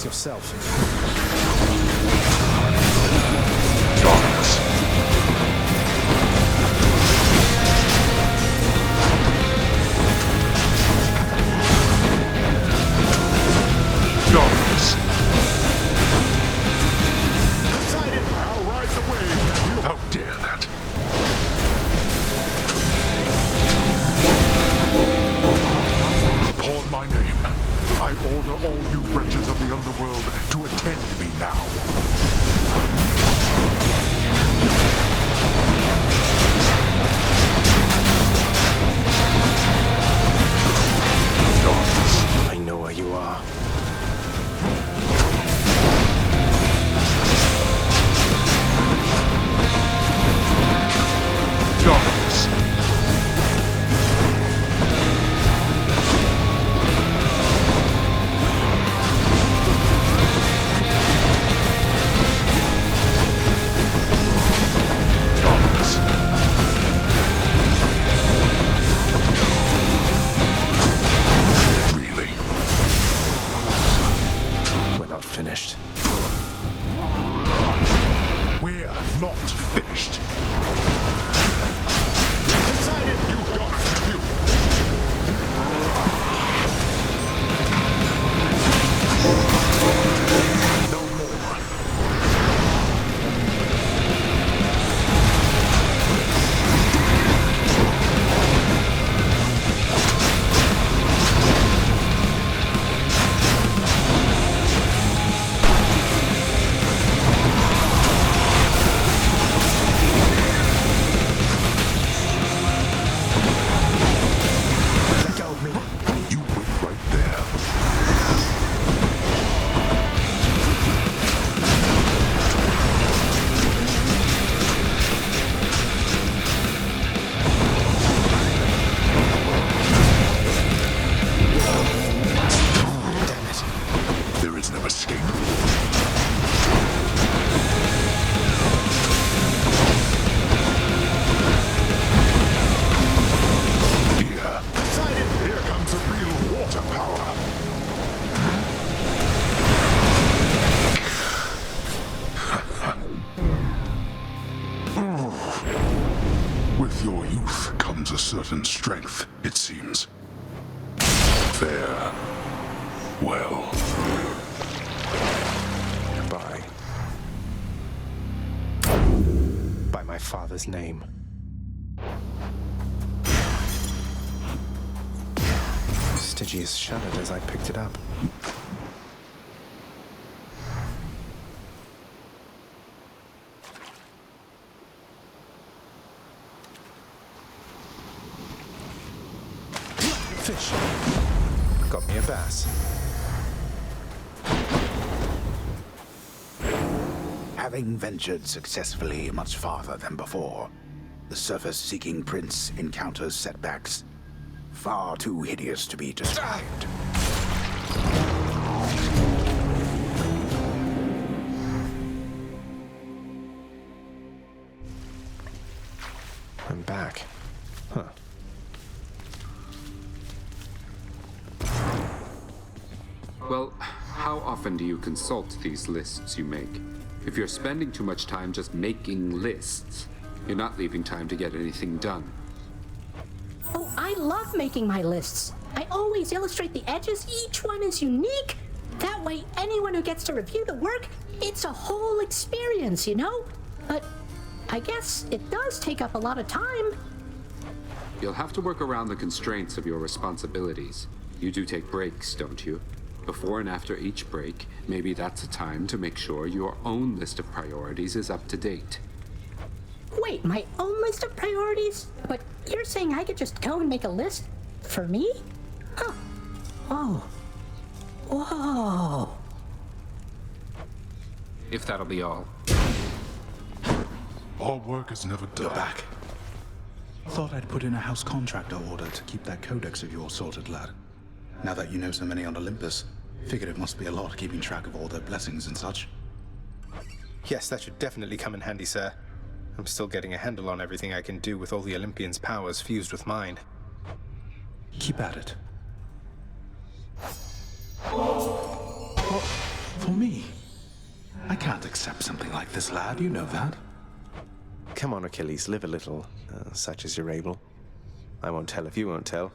Yourself. Darkness. Darkness. Decided. I'll ride the wave. How dare that? Upon my name, I order all you wretches of the underworld to attend me now. Darkness. I know where you are. Darkness. Finished. We're not finished. Decided. You got it. You. No more. certain strength, it seems. Fare well. Goodbye. By my father's name. Stygius shuddered as I picked it up. Fish. Got me a bass. Having ventured successfully much farther than before, the surface-seeking prince encounters setbacks far too hideous to be described. I'm back. Huh. Well, how often do you consult these lists you make? If you're spending too much time just making lists, you're not leaving time to get anything done. Oh, I love making my lists. I always illustrate the edges. Each one is unique. That way, anyone who gets to review the work, it's a whole experience, you know? But I guess it does take up a lot of time. You'll have to work around the constraints of your responsibilities. You do take breaks, don't you? Before and after each break, maybe that's a time to make sure your own list of priorities is up to date. Wait, my own list of priorities? But you're saying I could just go and make a list for me? Huh. Oh. Whoa. If that'll be all. All work is never done. You're back. Thought I'd put in a house contractor order to keep that codex of yours sorted, lad. Now that you know so many on Olympus, figured it must be a lot keeping track of all their blessings and such. Yes, that should definitely come in handy, sir. I'm still getting a handle on everything I can do with all the Olympians' powers fused with mine. Keep at it. What? For me? I can't accept something like this, lad. You know that. Come on, Achilles, live a little, such as you're able. I won't tell if you won't tell.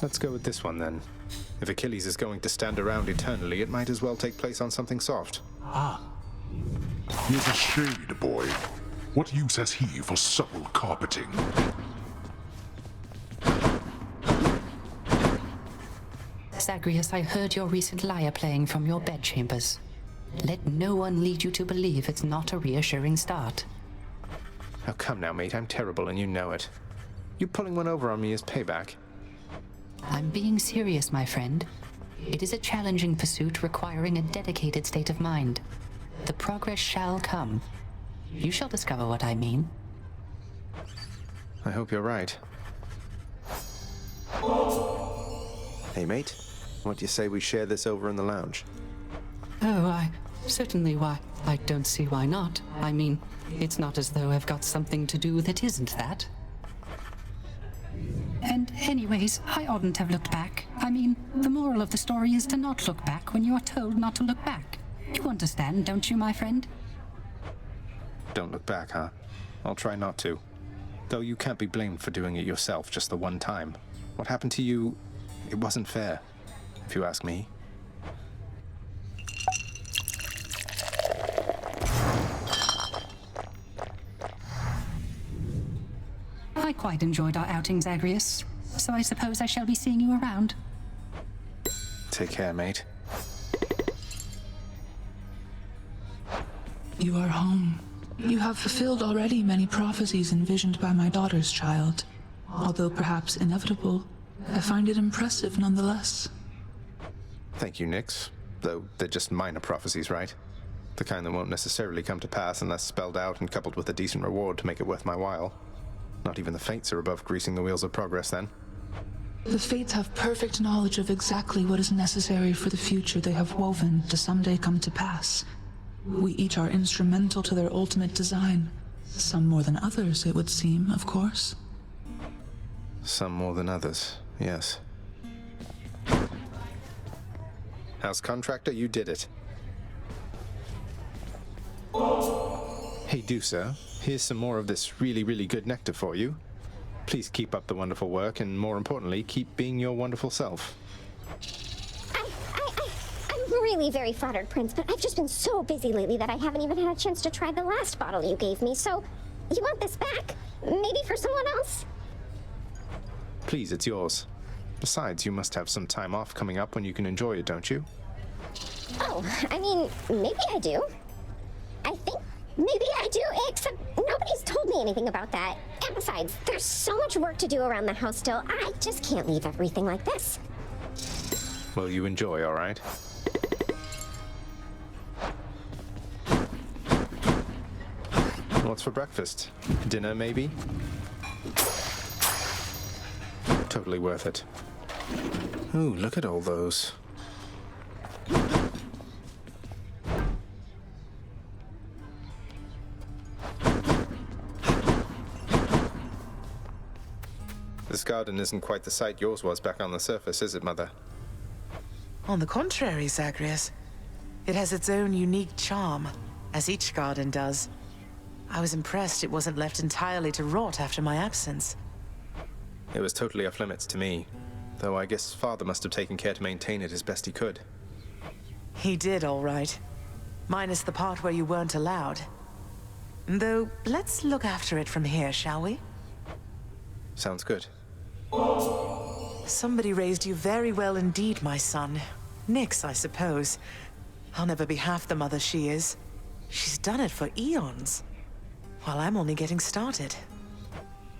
Let's go with this one, then. If Achilles is going to stand around eternally, it might as well take place on something soft. Ah. He's a shade boy. What use has he for supple carpeting? Zagreus, I heard your recent lyre playing from your bedchambers. Let no one lead you to believe it's not a reassuring start. Oh, come now, mate. I'm terrible, and you know it. You pulling one over on me is payback. I'm being serious, my friend. It is a challenging pursuit requiring a dedicated state of mind. The progress shall come. You shall discover what I mean. I hope you're right. Hey, mate. What do you say we share this over in the lounge? Oh, certainly, why? I don't see why not. I mean, it's not as though I've got something to do that isn't that. And anyways, I oughtn't have looked back. I mean, the moral of the story is to not look back when you are told not to look back. You understand, don't you, my friend? Don't look back, huh? I'll try not to. Though you can't be blamed for doing it yourself just the one time. What happened to you, it wasn't fair, if you ask me. I quite enjoyed our outing, Zagreus, so I suppose I shall be seeing you around. Take care, mate. You are home. You have fulfilled already many prophecies envisioned by my daughter's child. Although perhaps inevitable, I find it impressive nonetheless. Thank you, Nyx. Though they're just minor prophecies, right? The kind that won't necessarily come to pass unless spelled out and coupled with a decent reward to make it worth my while. Not even the Fates are above greasing the wheels of progress, then. The Fates have perfect knowledge of exactly what is necessary for the future they have woven to someday come to pass. We each are instrumental to their ultimate design. Some more than others, it would seem, of course. Some more than others, yes. House contractor, you did it. Hey, Dusa, here's some more of this really, really good nectar for you. Please keep up the wonderful work, and more importantly, keep being your wonderful self. I'm really very flattered, Prince, but I've just been so busy lately that I haven't even had a chance to try the last bottle you gave me, so you want this back? Maybe for someone else? Please, it's yours. Besides, you must have some time off coming up when you can enjoy it, don't you? Oh, I mean, maybe I do. I think maybe I do, except nobody's told me anything about that. And besides, there's so much work to do around the house still. I just can't leave everything like this. Well, you enjoy, all right? What's for breakfast? Dinner, maybe? Totally worth it. Ooh, look at all those. This garden isn't quite the sight yours was back on the surface, is it, Mother? On the contrary, Zagreus. It has its own unique charm, as each garden does. I was impressed it wasn't left entirely to rot after my absence. It was totally off limits to me, though I guess Father must have taken care to maintain it as best he could. He did, all right. Minus the part where you weren't allowed. Though, let's look after it from here, shall we? Sounds good. Somebody raised you very well indeed, my son. Nyx, I suppose. I'll never be half the mother she is. She's done it for eons, while I'm only getting started.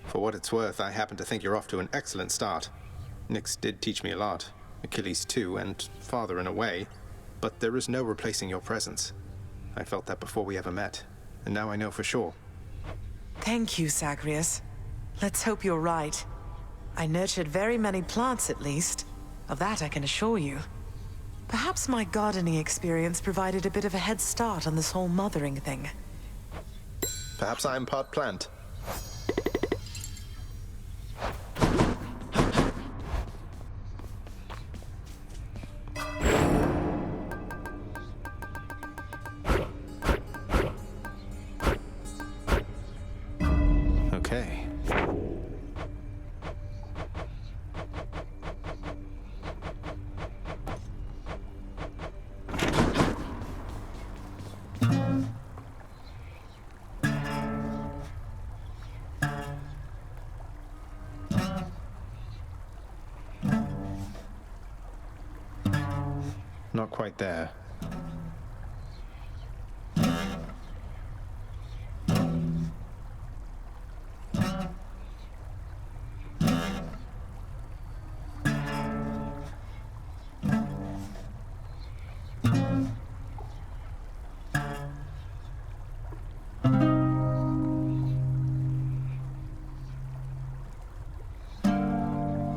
For what it's worth, I happen to think you're off to an excellent start. Nyx did teach me a lot. Achilles too, and Father in a way. But there is no replacing your presence. I felt that before we ever met, and now I know for sure. Thank you, Zagreus. Let's hope you're right. I nurtured very many plants, at least. Of that I can assure you. Perhaps my gardening experience provided a bit of a head start on this whole mothering thing. Perhaps I'm part plant. Okay. Not quite there.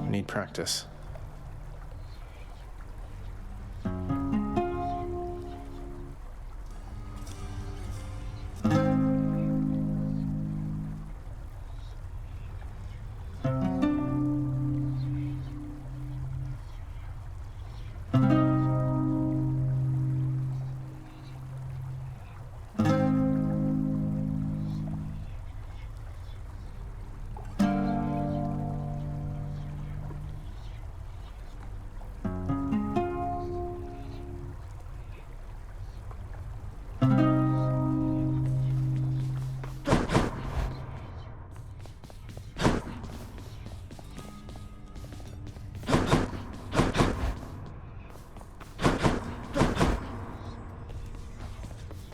Need practice.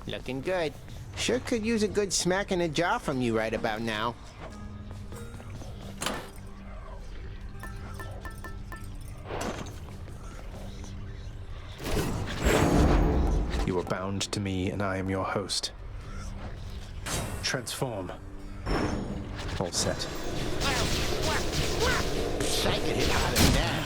Looking good. Sure could use a good smack in the jaw from you right about now. You are bound to me, and I am your host. Transform. All set. I could hit harder than that.